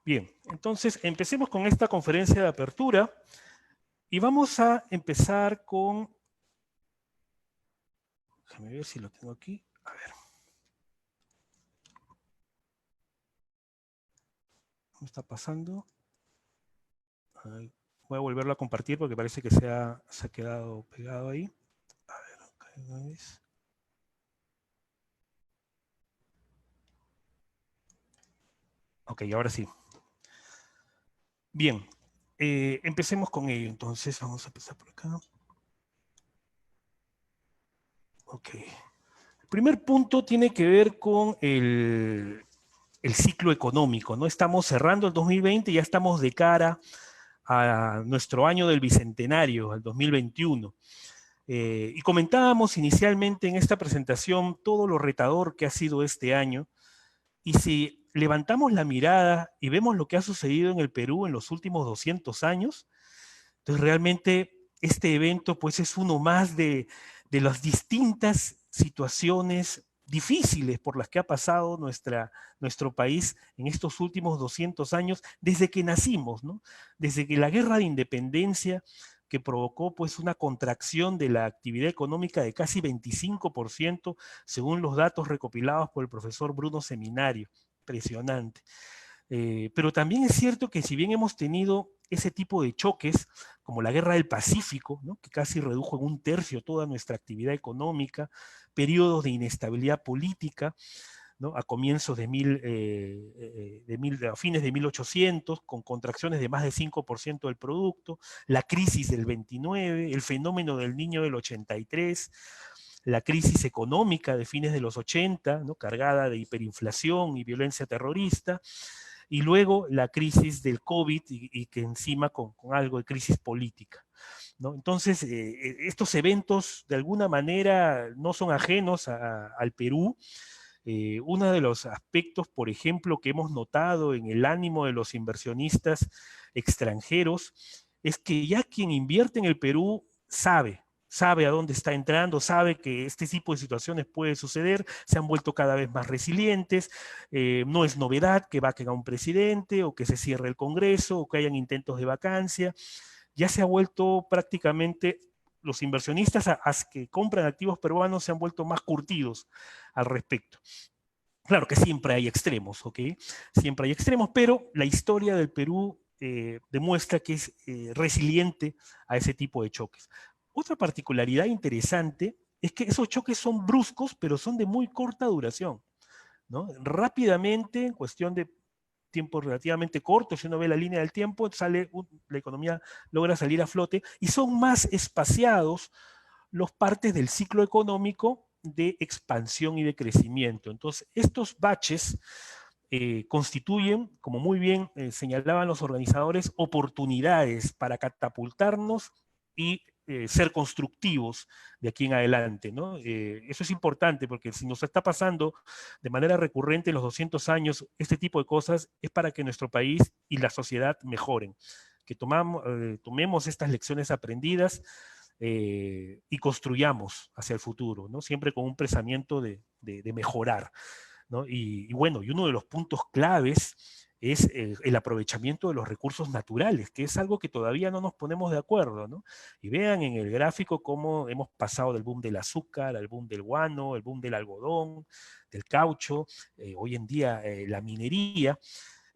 Bien, entonces empecemos con esta conferencia de apertura y vamos a empezar con... Déjame ver si lo tengo aquí. A ver. ¿Cómo está pasando? Ay, voy a volverlo a compartir porque parece que se ha quedado pegado ahí. A ver, acá no es. Ok, ahora sí. Bien, empecemos con ello. Entonces vamos a empezar por acá. Ok. El primer punto tiene que ver con el ciclo económico, ¿no? Estamos cerrando el 2020 y ya estamos de cara a nuestro año del Bicentenario, al 2021. Y comentábamos inicialmente en esta presentación todo lo retador que ha sido este año, y si levantamos la mirada y vemos lo que ha sucedido en el Perú en los últimos 200 años, entonces realmente este evento pues es uno más de las distintas situaciones difíciles por las que ha pasado nuestro país en estos últimos 200 años, desde que nacimos, ¿no? Desde que la guerra de independencia, que provocó pues una contracción de la actividad económica de casi 25%, según los datos recopilados por el profesor Bruno Seminario. Impresionante. Pero también es cierto que si bien hemos tenido ese tipo de choques, como la Guerra del Pacífico, ¿no? Que casi redujo en 1/3 toda nuestra actividad económica, periodos de inestabilidad política, ¿no? A comienzos a fines de 1800, con contracciones de más de 5% del producto, la crisis del 29, el fenómeno del Niño del 83, la crisis económica de fines de los 80, ¿no? Cargada de hiperinflación y violencia terrorista, y luego la crisis del COVID y que encima con algo de crisis política, ¿no? Entonces, estos eventos de alguna manera no son ajenos al Perú. Uno de los aspectos, por ejemplo, que hemos notado en el ánimo de los inversionistas extranjeros es que ya quien invierte en el Perú sabe a dónde está entrando, sabe que este tipo de situaciones puede suceder, se han vuelto cada vez más resilientes, no es novedad que vaquen a un presidente o que se cierre el Congreso o que hayan intentos de vacancia, ya se ha vuelto prácticamente, los inversionistas que compran activos peruanos se han vuelto más curtidos al respecto. Claro que siempre hay extremos, ¿ok? Siempre hay extremos, pero la historia del Perú demuestra que es resiliente a ese tipo de choques. Otra particularidad interesante es que esos choques son bruscos, pero son de muy corta duración, ¿no? Rápidamente, en cuestión de tiempo relativamente corto, si uno ve la línea del tiempo, la economía logra salir a flote, y son más espaciados los partes del ciclo económico de expansión y de crecimiento. Entonces, estos baches constituyen, como muy bien señalaban los organizadores, oportunidades para catapultarnos y ser constructivos de aquí en adelante, ¿no? Eso es importante porque si nos está pasando de manera recurrente en los 200 años este tipo de cosas, es para que nuestro país y la sociedad mejoren, que tomemos estas lecciones aprendidas y construyamos hacia el futuro, ¿no? Siempre con un pensamiento de mejorar, ¿no? Y bueno, y uno de los puntos claves es el aprovechamiento de los recursos naturales, que es algo que todavía no nos ponemos de acuerdo, ¿no? Y vean en el gráfico cómo hemos pasado del boom del azúcar, al boom del guano, el boom del algodón, del caucho, hoy en día la minería,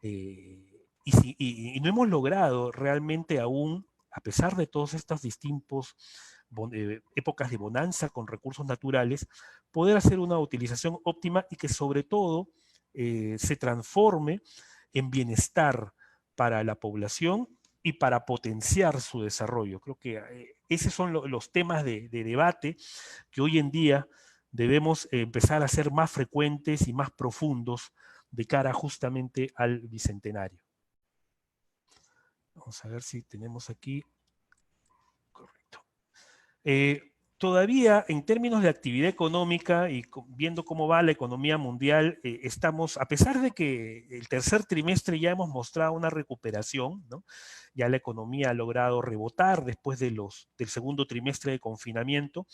y no hemos logrado realmente aún, a pesar de todos estos distintos épocas de bonanza con recursos naturales, poder hacer una utilización óptima y que sobre todo se transforme en bienestar para la población y para potenciar su desarrollo. Creo que esos son los temas de debate que hoy en día debemos empezar a ser más frecuentes y más profundos de cara justamente al Bicentenario. Vamos a ver si tenemos aquí. Correcto. Todavía en términos de actividad económica y viendo cómo va la economía mundial, estamos, a pesar de que el tercer trimestre ya hemos mostrado una recuperación, ¿no? Ya la economía ha logrado rebotar después del segundo trimestre de confinamiento,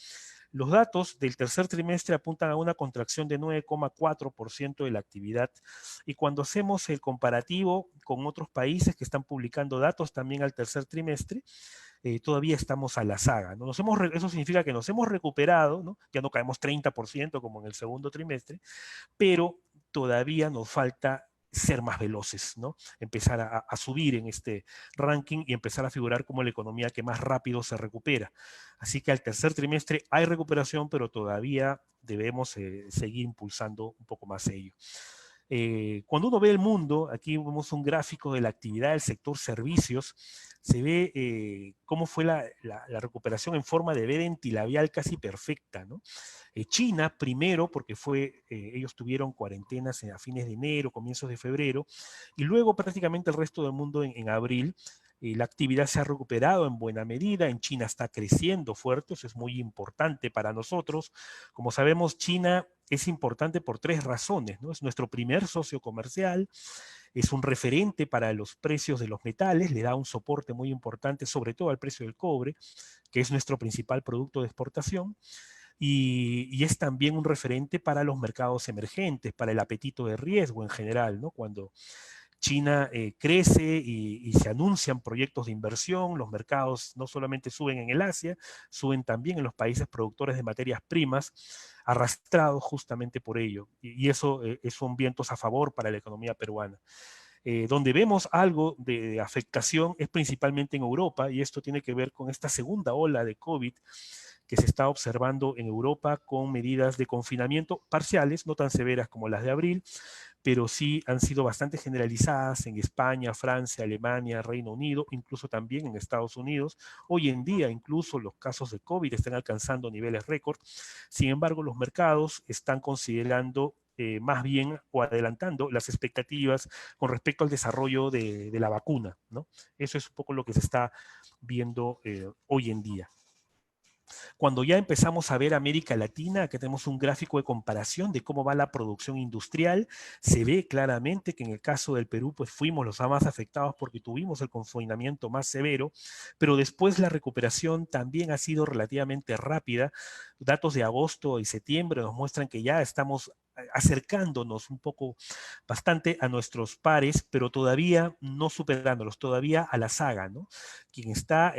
Los datos del tercer trimestre apuntan a una contracción de 9,4% de la actividad, y cuando hacemos el comparativo con otros países que están publicando datos también al tercer trimestre, todavía estamos a la saga, ¿no? Eso significa que nos hemos recuperado, ¿no? Ya no caemos 30% como en el segundo trimestre, pero todavía nos falta ser más veloces, ¿no? Empezar a subir en este ranking y empezar a figurar como la economía que más rápido se recupera. Así que al tercer trimestre hay recuperación, pero todavía debemos seguir impulsando un poco más ello. Cuando uno ve el mundo, aquí vemos un gráfico de la actividad del sector servicios, se ve cómo fue la recuperación en forma de V dentilabial casi perfecta, ¿no? China primero, porque ellos tuvieron cuarentenas a fines de enero, comienzos de febrero, y luego prácticamente el resto del mundo en abril. La actividad se ha recuperado en buena medida, en China está creciendo fuerte, eso es muy importante para nosotros. Como sabemos, China es importante por tres razones, ¿no? Es nuestro primer socio comercial, es un referente para los precios de los metales, le da un soporte muy importante, sobre todo al precio del cobre, que es nuestro principal producto de exportación, y es también un referente para los mercados emergentes, para el apetito de riesgo en general, ¿no? Cuando China crece y se anuncian proyectos de inversión, los mercados no solamente suben en el Asia, suben también en los países productores de materias primas, arrastrados justamente por ello. Y eso son vientos a favor para la economía peruana. Donde vemos algo de afectación es principalmente en Europa, y esto tiene que ver con esta segunda ola de COVID que se está observando en Europa con medidas de confinamiento parciales, no tan severas como las de abril, pero sí han sido bastante generalizadas en España, Francia, Alemania, Reino Unido, incluso también en Estados Unidos. Hoy en día incluso los casos de COVID están alcanzando niveles récord. Sin embargo, los mercados están considerando más bien o adelantando las expectativas con respecto al desarrollo de la vacuna, ¿no? Eso es un poco lo que se está viendo hoy en día. Cuando ya empezamos a ver América Latina, que tenemos un gráfico de comparación de cómo va la producción industrial, se ve claramente que en el caso del Perú, pues fuimos los más afectados porque tuvimos el confinamiento más severo, pero después la recuperación también ha sido relativamente rápida. Datos de agosto y septiembre nos muestran que ya estamos acercándonos un poco bastante a nuestros pares, pero todavía no superándolos, todavía a la saga, ¿no? Quien está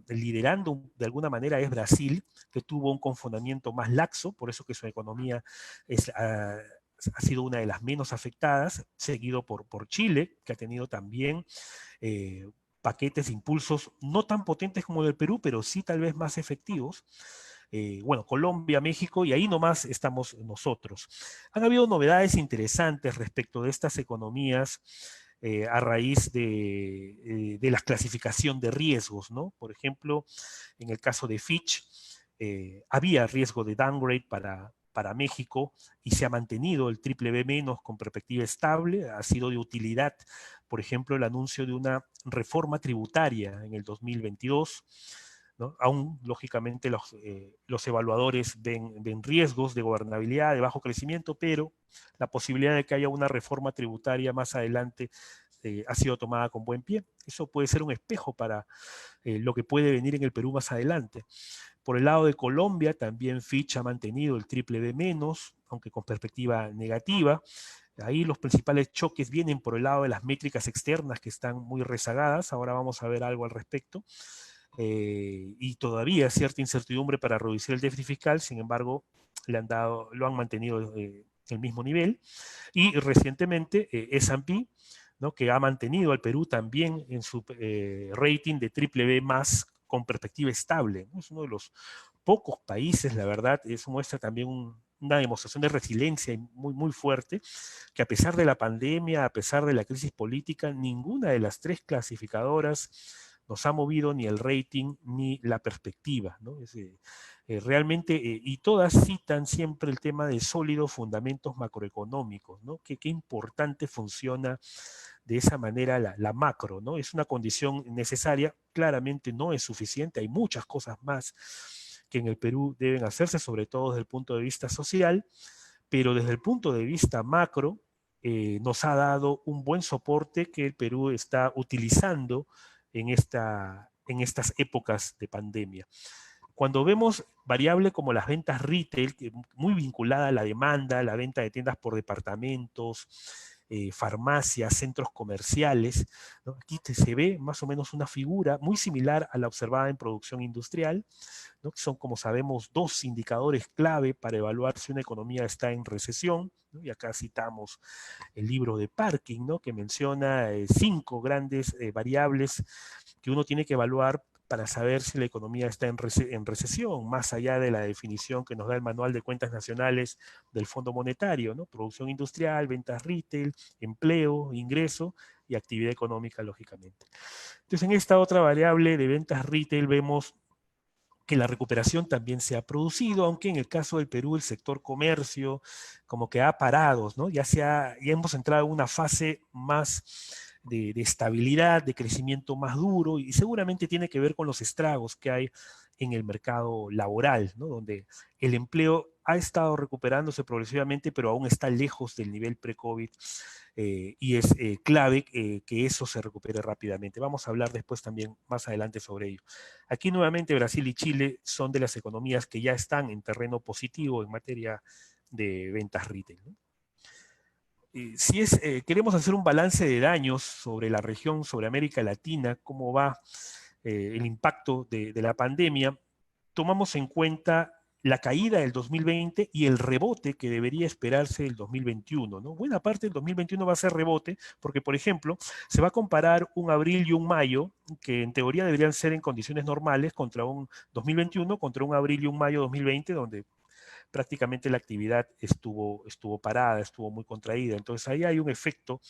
liderando de alguna manera es Brasil, que tuvo un confinamiento más laxo, por eso que su economía ha sido una de las menos afectadas, seguido por Chile, que ha tenido también paquetes de impulsos no tan potentes como el del Perú, pero sí tal vez más efectivos. Bueno, Colombia, México, y ahí nomás estamos nosotros. Han habido novedades interesantes respecto de estas economías a raíz de la clasificación de riesgos, ¿no? Por ejemplo, en el caso de Fitch, había riesgo de downgrade para México y se ha mantenido el triple B menos con perspectiva estable. Ha sido de utilidad, por ejemplo, el anuncio de una reforma tributaria en el 2022. ¿No? Aún, lógicamente, los evaluadores ven riesgos de gobernabilidad, de bajo crecimiento, pero la posibilidad de que haya una reforma tributaria más adelante ha sido tomada con buen pie. Eso puede ser un espejo para lo que puede venir en el Perú más adelante. Por el lado de Colombia, también Fitch ha mantenido el triple B menos, aunque con perspectiva negativa. Ahí los principales choques vienen por el lado de las métricas externas que están muy rezagadas. Ahora vamos a ver algo al respecto. Y todavía cierta incertidumbre para reducir el déficit fiscal, sin embargo, lo han mantenido el mismo nivel. Y recientemente S&P, ¿no? Que ha mantenido al Perú también en su rating de triple B más con perspectiva estable, ¿no? Es uno de los pocos países, la verdad, eso muestra también una demostración de resiliencia muy, muy fuerte, que a pesar de la pandemia, a pesar de la crisis política, ninguna de las tres clasificadoras nos ha movido ni el rating ni la perspectiva, ¿no? Realmente, y todas citan siempre el tema de sólidos fundamentos macroeconómicos, ¿no? Qué importante funciona de esa manera la macro, ¿no? Es una condición necesaria, claramente no es suficiente, hay muchas cosas más que en el Perú deben hacerse, sobre todo desde el punto de vista social, pero desde el punto de vista macro, nos ha dado un buen soporte que el Perú está utilizando en estas épocas de pandemia. Cuando vemos variable como las ventas retail, que muy vinculada a la demanda, la venta de tiendas por departamentos, farmacias, centros comerciales, ¿no? Aquí se ve más o menos una figura muy similar a la observada en producción industrial, ¿no? Que son, como sabemos, dos indicadores clave para evaluar si una economía está en recesión, ¿no? Y acá citamos el libro de Parkin, ¿no? Que menciona 5 grandes variables que uno tiene que evaluar para saber si la economía está en recesión, más allá de la definición que nos da el Manual de Cuentas Nacionales del Fondo Monetario, ¿no? Producción industrial, ventas retail, empleo, ingreso y actividad económica, lógicamente. Entonces, en esta otra variable de ventas retail vemos que la recuperación también se ha producido, aunque en el caso del Perú el sector comercio como que ha parado, ¿no? Ya hemos entrado en una fase más de estabilidad, de crecimiento más duro, y seguramente tiene que ver con los estragos que hay en el mercado laboral, ¿no? Donde el empleo ha estado recuperándose progresivamente, pero aún está lejos del nivel pre-COVID, y es clave que eso se recupere rápidamente. Vamos a hablar después también más adelante sobre ello. Aquí nuevamente Brasil y Chile son de las economías que ya están en terreno positivo en materia de ventas retail, ¿no? Queremos hacer un balance de daños sobre la región, sobre América Latina, cómo va el impacto de la pandemia, tomamos en cuenta la caída del 2020 y el rebote que debería esperarse del 2021, ¿no? Buena parte del 2021 va a ser rebote porque, por ejemplo, se va a comparar un abril y un mayo, que en teoría deberían ser en condiciones normales, contra un 2021, contra un abril y un mayo 2020, donde prácticamente la actividad estuvo parada, estuvo muy contraída. Entonces ahí hay un efecto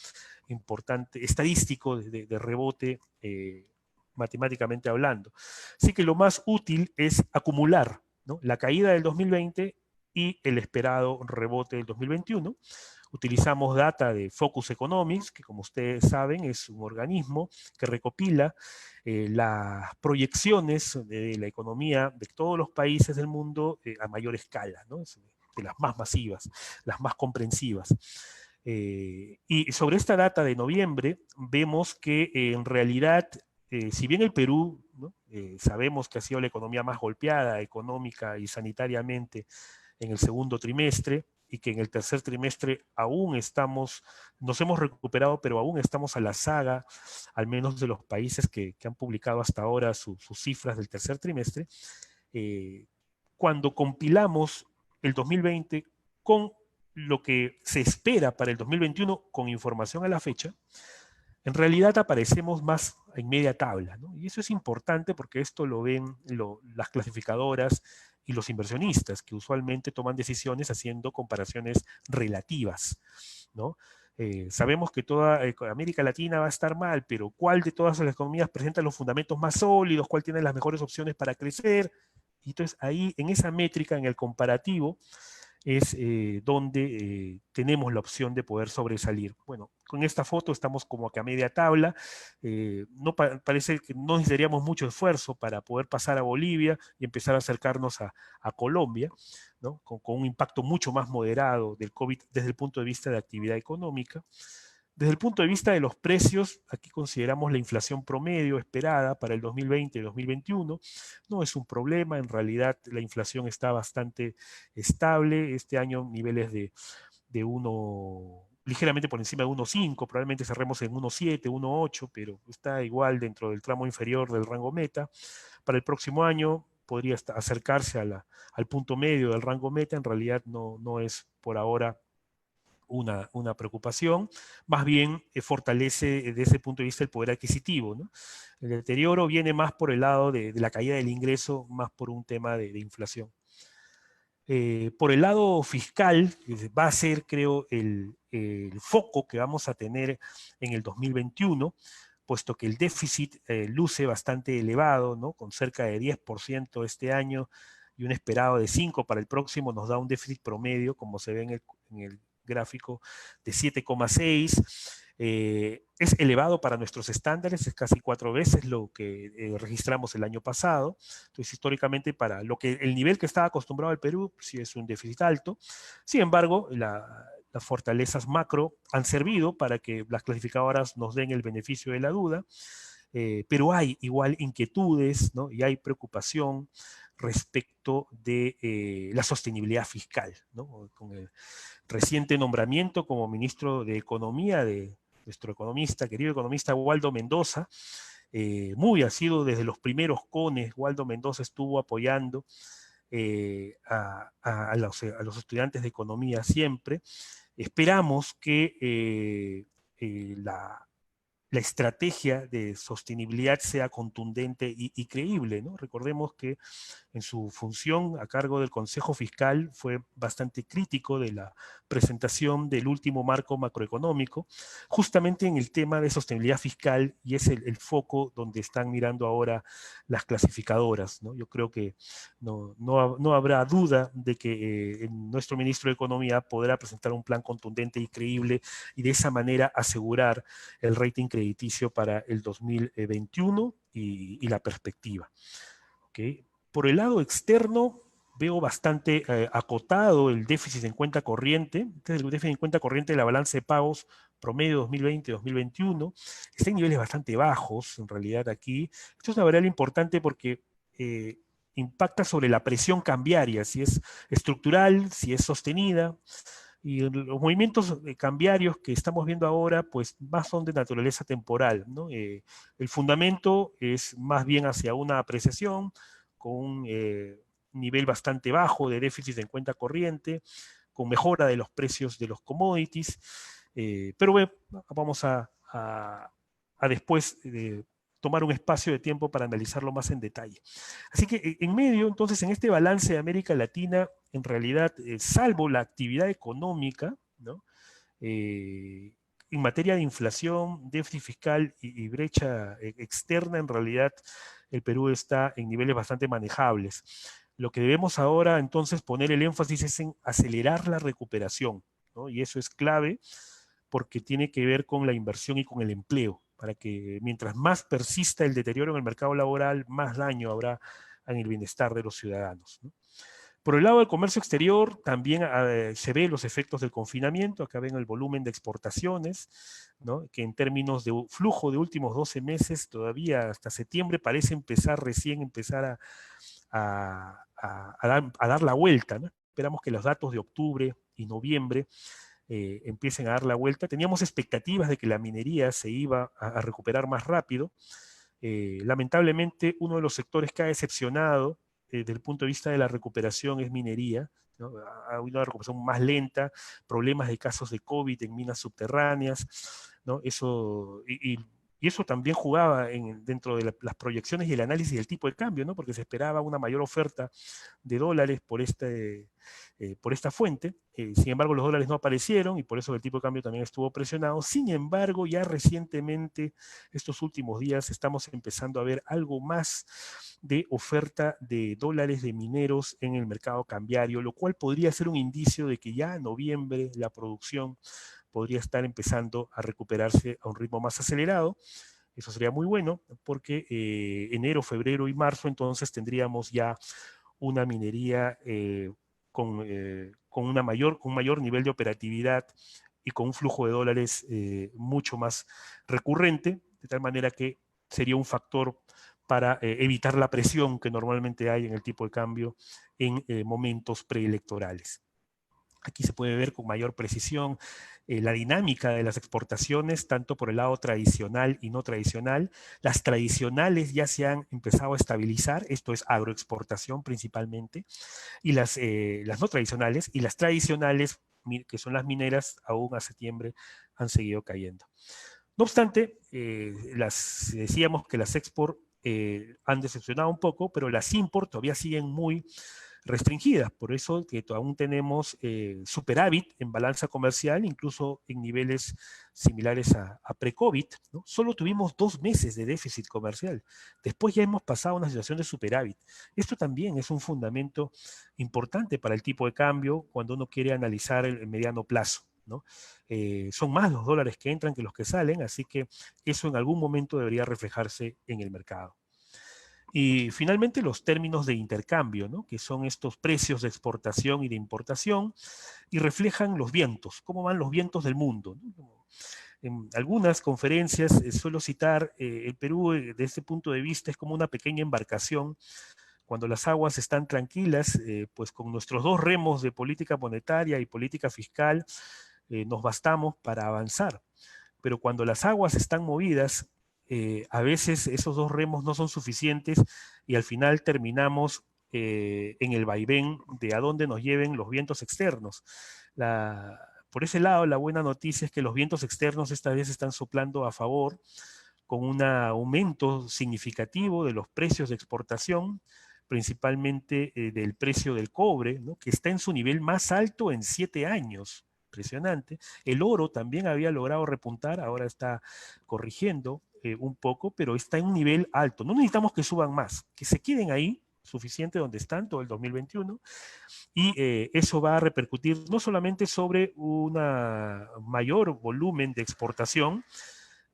importante, estadístico de rebote, matemáticamente hablando. Así que lo más útil es acumular, ¿no? La caída del 2020 y el esperado rebote del 2021. Utilizamos data de Focus Economics, que como ustedes saben es un organismo que recopila las proyecciones de la economía de todos los países del mundo a mayor escala, ¿no? De las más masivas, las más comprensivas. Y sobre esta data de noviembre vemos que en realidad, si bien el Perú, ¿no? Sabemos que ha sido la economía más golpeada económica y sanitariamente en el segundo trimestre, y que en el tercer trimestre aún nos hemos recuperado, pero aún estamos a la saga, al menos de los países que han publicado hasta ahora sus cifras del tercer trimestre. Cuando compilamos el 2020 con lo que se espera para el 2021 con información a la fecha, en realidad aparecemos más en media tabla, ¿no? Y eso es importante porque esto lo ven las clasificadoras y los inversionistas, que usualmente toman decisiones haciendo comparaciones relativas, ¿no? Sabemos que toda América Latina va a estar mal, pero ¿cuál de todas las economías presenta los fundamentos más sólidos? ¿Cuál tiene las mejores opciones para crecer? Y entonces ahí, en esa métrica, en el comparativo, es donde tenemos la opción de poder sobresalir. Bueno, con esta foto estamos como que a media tabla. Parece que no necesitaríamos mucho esfuerzo para poder pasar a Bolivia y empezar a acercarnos a Colombia, ¿no? Con un impacto mucho más moderado del COVID desde el punto de vista de actividad económica. Desde el punto de vista de los precios, aquí consideramos la inflación promedio esperada para el 2020 y 2021. No es un problema, en realidad la inflación está bastante estable. Este año niveles de 1, ligeramente por encima de 1,5, probablemente cerremos en 1,7, 1,8, pero está igual dentro del tramo inferior del rango meta. Para el próximo año podría acercarse al punto medio del rango meta, en realidad no es por ahora una preocupación, más bien fortalece desde ese punto de vista el poder adquisitivo, ¿no? El deterioro viene más por el lado de la caída del ingreso, más por un tema de inflación. Por el lado fiscal, va a ser, creo, el foco que vamos a tener en el 2021, puesto que el déficit luce bastante elevado, ¿no? Con cerca de 10% este año y un esperado de 5% para el próximo, nos da un déficit promedio, como se ve en el gráfico, de 7,6. Es elevado para nuestros estándares, es casi 4 veces lo que registramos el año pasado. Entonces, históricamente, para el nivel que estaba acostumbrado el Perú, sí es un déficit alto. Sin embargo, las fortalezas macro han servido para que las clasificadoras nos den el beneficio de la duda, pero hay igual inquietudes, ¿no? Y hay preocupación respecto de la sostenibilidad fiscal, ¿no? Con el reciente nombramiento como ministro de Economía de nuestro economista, querido economista Waldo Mendoza, ha sido desde los primeros CONES. Waldo Mendoza estuvo apoyando a los estudiantes de economía siempre. Esperamos que la estrategia de sostenibilidad sea contundente y creíble, ¿no? Recordemos que en su función a cargo del Consejo Fiscal fue bastante crítico de la presentación del último marco macroeconómico, justamente en el tema de sostenibilidad fiscal, y es el foco donde están mirando ahora las clasificadoras, ¿no? Yo creo que no habrá duda de que nuestro ministro de Economía podrá presentar un plan contundente y creíble y de esa manera asegurar el rating crediticio para el 2021 y la perspectiva. ¿Okay? Por el lado externo, veo bastante acotado el déficit en cuenta corriente. Este es el déficit en cuenta corriente de la balanza de pagos promedio 2020-2021. Está en niveles bastante bajos, en realidad, aquí. Esto es una variable importante porque impacta sobre la presión cambiaria, si es estructural, si es sostenida. Y los movimientos cambiarios que estamos viendo ahora, pues más son de naturaleza temporal, ¿no? El fundamento es más bien hacia una apreciación con un nivel bastante bajo de déficit en cuenta corriente, con mejora de los precios de los commodities, pero bueno, vamos a después tomar un espacio de tiempo para analizarlo más en detalle. Así que en medio, entonces, en este balance de América Latina, en realidad, salvo la actividad económica, ¿no? En materia de inflación, déficit fiscal y brecha externa, en realidad el Perú está en niveles bastante manejables. Lo que debemos ahora entonces poner el énfasis es en acelerar la recuperación, ¿no? Y eso es clave porque tiene que ver con la inversión y con el empleo, para que mientras más persista el deterioro en el mercado laboral, más daño habrá en el bienestar de los ciudadanos, ¿no? Por el lado del comercio exterior, también se ve los efectos del confinamiento. Acá ven el volumen de exportaciones, ¿no? Que en términos de flujo de últimos 12 meses, todavía hasta septiembre parece empezar a dar la vuelta, ¿no? Esperamos que los datos de octubre y noviembre empiecen a dar la vuelta. Teníamos expectativas de que la minería se iba a recuperar más rápido. Lamentablemente, uno de los sectores que ha decepcionado desde el punto de vista de la recuperación es minería, ¿no? Ha habido una recuperación más lenta, problemas de casos de COVID en minas subterráneas, ¿no? Y eso también jugaba dentro de las proyecciones y el análisis del tipo de cambio, ¿no? Porque se esperaba una mayor oferta de dólares por esta fuente. Sin embargo, los dólares no aparecieron y por eso el tipo de cambio también estuvo presionado. Sin embargo, ya recientemente, estos últimos días, estamos empezando a ver algo más de oferta de dólares de mineros en el mercado cambiario, lo cual podría ser un indicio de que ya en noviembre la producción podría estar empezando a recuperarse a un ritmo más acelerado. Eso sería muy bueno porque enero, febrero y marzo entonces tendríamos ya una minería con un mayor nivel de operatividad y con un flujo de dólares mucho más recurrente, de tal manera que sería un factor para evitar la presión que normalmente hay en el tipo de cambio en momentos preelectorales. Aquí se puede ver con mayor precisión la dinámica de las exportaciones, tanto por el lado tradicional y no tradicional. Las tradicionales ya se han empezado a estabilizar, esto es agroexportación principalmente, y las no tradicionales, y las tradicionales, que son las mineras, aún a septiembre han seguido cayendo. No obstante, decíamos que las export han decepcionado un poco, pero las import todavía siguen muy restringidas, por eso que aún tenemos superávit en balanza comercial, incluso en niveles similares a pre-COVID, ¿no? Solo tuvimos 2 meses de déficit comercial, después ya hemos pasado a una situación de superávit. Esto también es un fundamento importante para el tipo de cambio cuando uno quiere analizar el mediano plazo, ¿no? Son más los dólares que entran que los que salen, así que eso en algún momento debería reflejarse en el mercado. Y finalmente los términos de intercambio, ¿no? Que son estos precios de exportación y de importación, y reflejan los vientos, cómo van los vientos del mundo, ¿no? En algunas conferencias suelo citar el Perú desde este punto de vista es como una pequeña embarcación cuando las aguas están tranquilas, pues con nuestros dos remos de política monetaria y política fiscal, nos bastamos para avanzar. Pero cuando las aguas están movidas, a veces esos dos remos no son suficientes y al final terminamos en el vaivén de a dónde nos lleven los vientos externos. Por ese lado, la buena noticia es que los vientos externos esta vez están soplando a favor, con un aumento significativo de los precios de exportación, principalmente del precio del cobre, ¿no? Que está en su nivel más alto en 7 años. Impresionante. El oro también había logrado repuntar, ahora está corrigiendo un poco, pero está en un nivel alto. No necesitamos que suban más, que se queden ahí, suficiente donde están todo el 2021, y eso va a repercutir no solamente sobre un mayor volumen de exportación,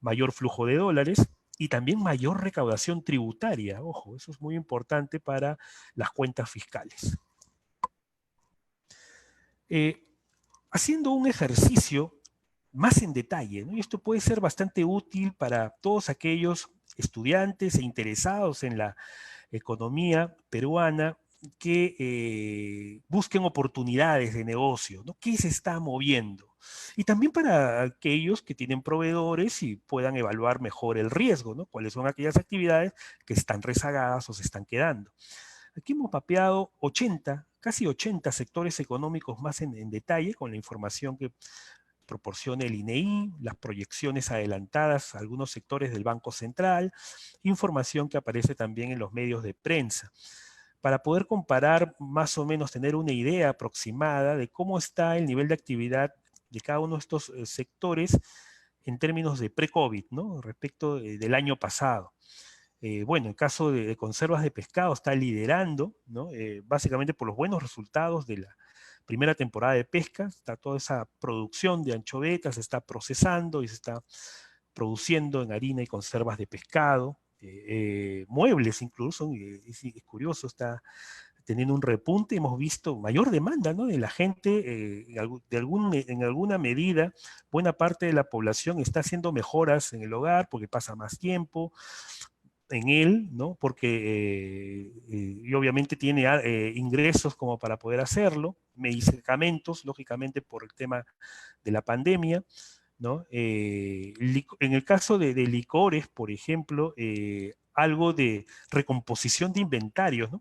mayor flujo de dólares y también mayor recaudación tributaria. Ojo, eso es muy importante para las cuentas fiscales. Haciendo un ejercicio más en detalle, ¿no? Y esto puede ser bastante útil para todos aquellos estudiantes e interesados en la economía peruana que busquen oportunidades de negocio, ¿no? ¿Qué se está moviendo? Y también para aquellos que tienen proveedores y puedan evaluar mejor el riesgo, ¿no? ¿Cuáles son aquellas actividades que están rezagadas o se están quedando? Aquí hemos mapeado 80, casi 80 sectores económicos más en detalle con la información que proporciona el INEI, las proyecciones adelantadas a algunos sectores del Banco Central, información que aparece también en los medios de prensa, para poder comparar más o menos, tener una idea aproximada de cómo está el nivel de actividad de cada uno de estos sectores en términos de pre-COVID, ¿no? Respecto del año pasado. Bueno, en caso de conservas de pescado está liderando, ¿no? Básicamente por los buenos resultados de la primera temporada de pesca, está toda esa producción de anchovetas, se está procesando y se está produciendo en harina y conservas de pescado, muebles incluso, es curioso, está teniendo un repunte, hemos visto mayor demanda, ¿no? De la gente, en alguna medida, buena parte de la población está haciendo mejoras en el hogar porque pasa más tiempo en él, ¿no? Porque y obviamente tiene ingresos como para poder hacerlo, medicamentos, lógicamente por el tema de la pandemia, ¿no? En el caso de licores, por ejemplo, algo de recomposición de inventarios, ¿no?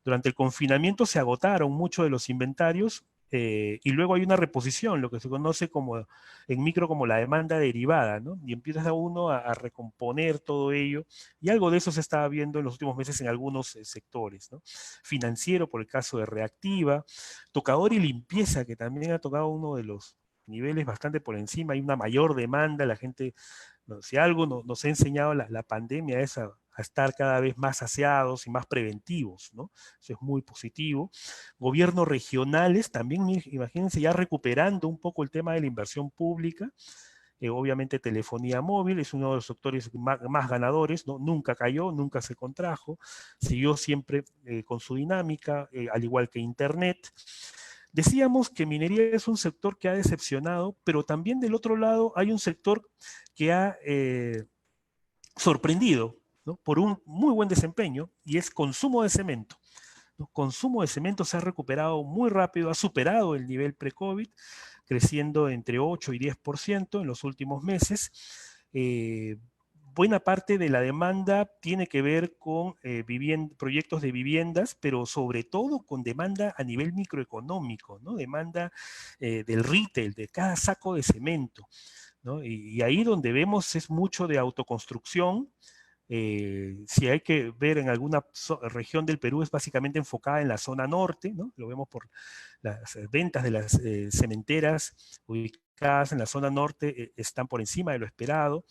Durante el confinamiento se agotaron muchos de los inventarios y luego hay una reposición, lo que se conoce como en micro como la demanda derivada, ¿no? Y empieza uno a recomponer todo ello, y algo de eso se estaba viendo en los últimos meses en algunos sectores, ¿no? Financiero, por el caso de Reactiva, tocador y limpieza, que también ha tocado uno de los niveles bastante por encima, hay una mayor demanda, la gente, no, si algo nos ha enseñado la pandemia es a estar cada vez más aseados y más preventivos, ¿no? Eso es muy positivo. Gobiernos regionales también, imagínense, ya recuperando un poco el tema de la inversión pública. Obviamente telefonía móvil es uno de los sectores más ganadores, ¿no? Nunca cayó, nunca se contrajo, siguió siempre con su dinámica, al igual que Internet. Decíamos que minería es un sector que ha decepcionado, pero también del otro lado hay un sector que ha sorprendido, ¿no? Por un muy buen desempeño, y es consumo de cemento. El consumo de cemento se ha recuperado muy rápido, ha superado el nivel pre-COVID, creciendo entre 8 y 10% en los últimos meses. Buena parte de la demanda tiene que ver con proyectos de viviendas, pero sobre todo con demanda a nivel microeconómico, ¿no? Demanda del retail, de cada saco de cemento, ¿no? Y ahí donde vemos es mucho de autoconstrucción. Si hay que ver en alguna región del Perú, es básicamente enfocada en la zona norte, ¿no? Lo vemos por las ventas de las cementeras ubicadas en la zona norte, están por encima de lo esperado.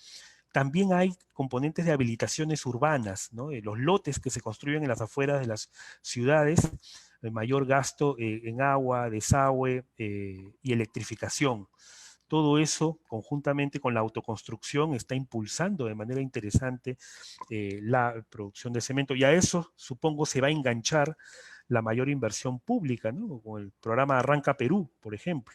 También hay componentes de habilitaciones urbanas, ¿no? Los lotes que se construyen en las afueras de las ciudades, el mayor gasto en agua, desagüe y electrificación. Todo eso, conjuntamente con la autoconstrucción, está impulsando de manera interesante la producción de cemento. Y a eso, supongo, se va a enganchar la mayor inversión pública, ¿no? Con el programa Arranca Perú, por ejemplo.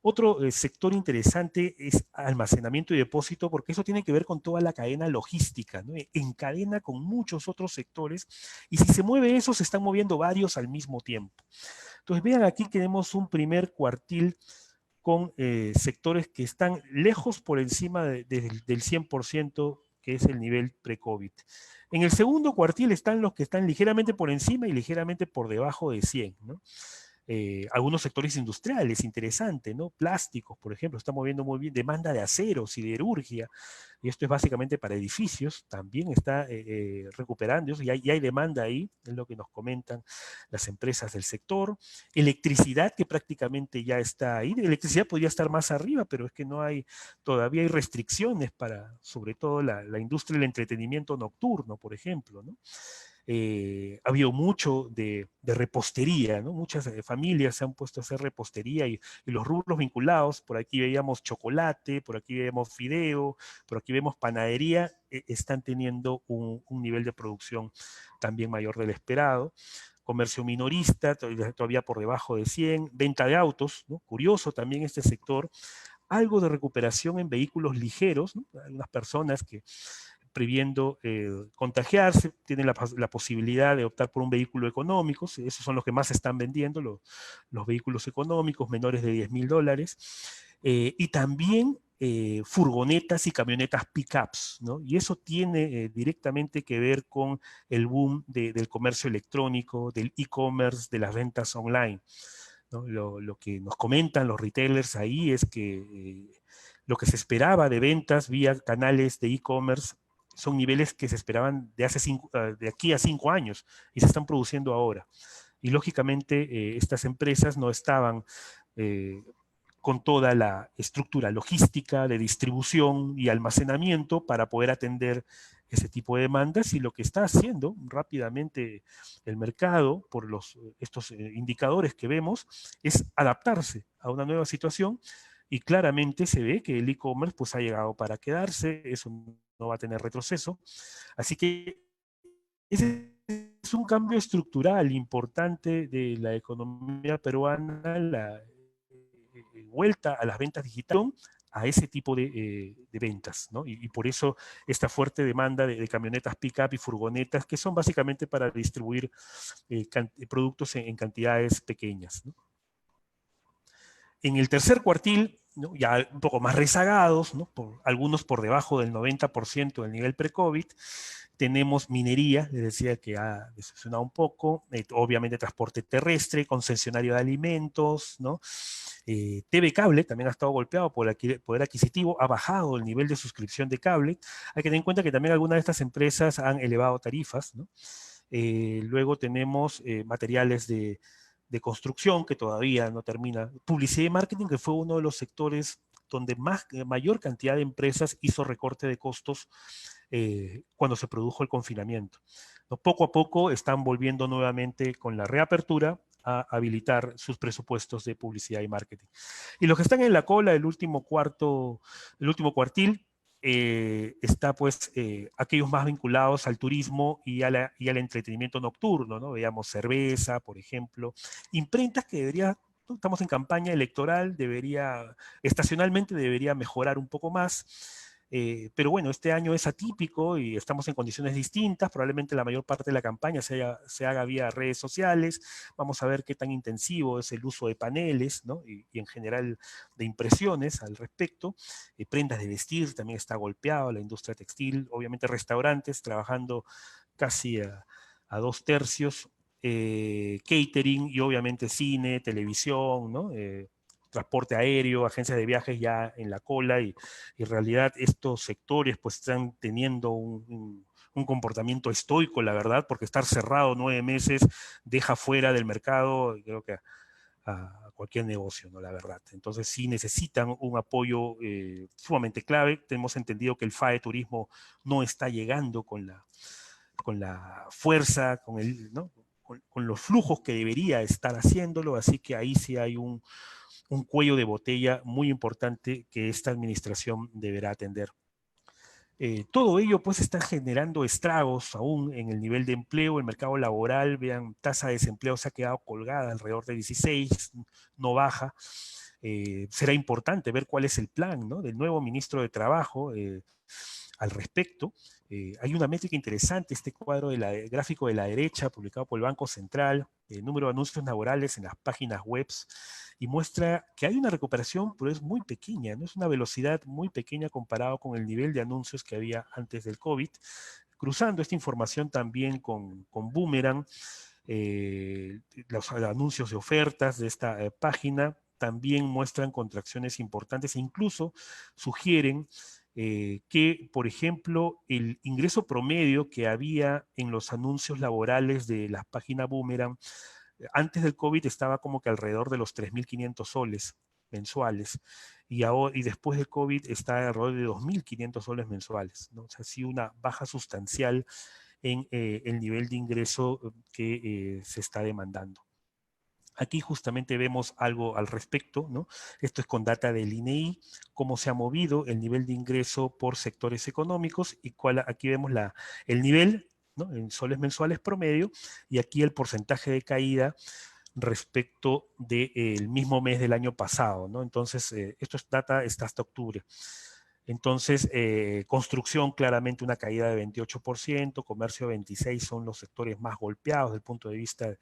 Otro sector interesante es almacenamiento y depósito, porque eso tiene que ver con toda la cadena logística, ¿no? Encadena con muchos otros sectores, y si se mueve eso, se están moviendo varios al mismo tiempo. Entonces, vean aquí que tenemos un primer cuartil con sectores que están lejos por encima del 100%, que es el nivel pre-COVID. En el segundo cuartil están los que están ligeramente por encima y ligeramente por debajo de 100, ¿no? Algunos sectores industriales, interesante, ¿no? Plásticos, por ejemplo, está moviendo muy bien, demanda de acero, siderurgia, y esto es básicamente para edificios, también está recuperando, y hay demanda ahí, es lo que nos comentan las empresas del sector. Electricidad, que prácticamente ya está ahí, electricidad podría estar más arriba, pero es que no hay, todavía hay restricciones para, sobre todo, la industria del entretenimiento nocturno, por ejemplo, ¿no? Ha habido mucho de repostería, ¿no? Muchas familias se han puesto a hacer repostería y los rubros vinculados, por aquí veíamos chocolate, por aquí vemos fideo, por aquí vemos panadería, están teniendo un nivel de producción también mayor del esperado. Comercio minorista, todavía por debajo de 100, venta de autos, ¿no? Curioso también este sector, algo de recuperación en vehículos ligeros, ¿no? Algunas personas que previendo contagiarse, tienen la posibilidad de optar por un vehículo económico, esos son los que más se están vendiendo, los vehículos económicos menores de $10,000, y también furgonetas y camionetas pickups, ¿no? Y eso tiene directamente que ver con el boom del comercio electrónico, del e-commerce, de las ventas online, ¿no? Lo que nos comentan los retailers ahí es que lo que se esperaba de ventas vía canales de e-commerce son niveles que se esperaban de aquí a 5 años y se están produciendo ahora. Y lógicamente estas empresas no estaban eh, con toda la estructura logística de distribución y almacenamiento para poder atender ese tipo de demandas, y lo que está haciendo rápidamente el mercado por estos indicadores que vemos es adaptarse a una nueva situación, y claramente se ve que el e-commerce pues ha llegado para quedarse, eso no va a tener retroceso, así que ese es un cambio estructural importante de la economía peruana, la vuelta a las ventas digitales, a ese tipo de ventas, ¿no? Y por eso esta fuerte demanda de camionetas pick-up y furgonetas, que son básicamente para distribuir productos en cantidades pequeñas, ¿no? En el tercer cuartil, ¿no? Ya un poco más rezagados, ¿no? Algunos por debajo del 90% del nivel pre-COVID, tenemos minería, les decía que ha decepcionado un poco, obviamente transporte terrestre, concesionario de alimentos, ¿no? TV Cable también ha estado golpeado por el poder adquisitivo, ha bajado el nivel de suscripción de cable. Hay que tener en cuenta que también algunas de estas empresas han elevado tarifas, ¿no? Luego tenemos materiales de construcción que todavía no termina. Publicidad y marketing, que fue uno de los sectores donde mayor cantidad de empresas hizo recorte de costos cuando se produjo el confinamiento. ¿No? Poco a poco están volviendo nuevamente con la reapertura a habilitar sus presupuestos de publicidad y marketing. Y los que están en la cola, el último cuartil, está pues aquellos más vinculados al turismo y al entretenimiento nocturno, ¿no? Veamos cerveza, por ejemplo, imprentas que estamos en campaña electoral, estacionalmente debería mejorar un poco más, pero bueno, este año es atípico y estamos en condiciones distintas, probablemente la mayor parte de la campaña se haga vía redes sociales, vamos a ver qué tan intensivo es el uso de paneles, ¿no? Y en general de impresiones al respecto. Prendas de vestir también está golpeado, la industria textil, obviamente restaurantes trabajando casi a 2/3, catering y obviamente cine, televisión, ¿no? Transporte aéreo, agencias de viajes ya en la cola, y en realidad estos sectores pues están teniendo un comportamiento estoico, la verdad, porque estar cerrado 9 meses deja fuera del mercado, creo que a cualquier negocio, ¿no? La verdad. Entonces sí necesitan un apoyo sumamente clave. Tenemos entendido que el FAE Turismo no está llegando con la fuerza, ¿no? Con los flujos que debería estar haciéndolo, así que ahí sí hay un cuello de botella muy importante que esta administración deberá atender. Todo ello pues está generando estragos aún en el nivel de empleo, el mercado laboral, vean, tasa de desempleo se ha quedado colgada alrededor de 16, no baja, será importante ver cuál es el plan, ¿no?, del nuevo ministro de Trabajo al respecto. Hay una métrica interesante, este cuadro gráfico de la derecha, publicado por el Banco Central, el número de anuncios laborales en las páginas web, y muestra que hay una recuperación, pero es muy pequeña, ¿no? Es una velocidad muy pequeña comparado con el nivel de anuncios que había antes del COVID. Cruzando esta información también con Boomerang, los anuncios de ofertas de esta página también muestran contracciones importantes e incluso sugieren que, por ejemplo, el ingreso promedio que había en los anuncios laborales de la página Boomerang antes del COVID estaba como que alrededor de los 3.500 soles mensuales, y después del COVID está alrededor de 2.500 soles mensuales, ¿no? O sea, sí, una baja sustancial en el nivel de ingreso que se está demandando. Aquí justamente vemos algo al respecto, ¿no? Esto es con data del INEI, cómo se ha movido el nivel de ingreso por sectores económicos, y aquí vemos el nivel, ¿no?, en soles mensuales promedio, y aquí el porcentaje de caída respecto del mismo mes del año pasado, ¿no? Entonces, esto es data, está hasta octubre. Entonces, construcción claramente una caída de 28%, comercio 26%, son los sectores más golpeados desde el punto de vista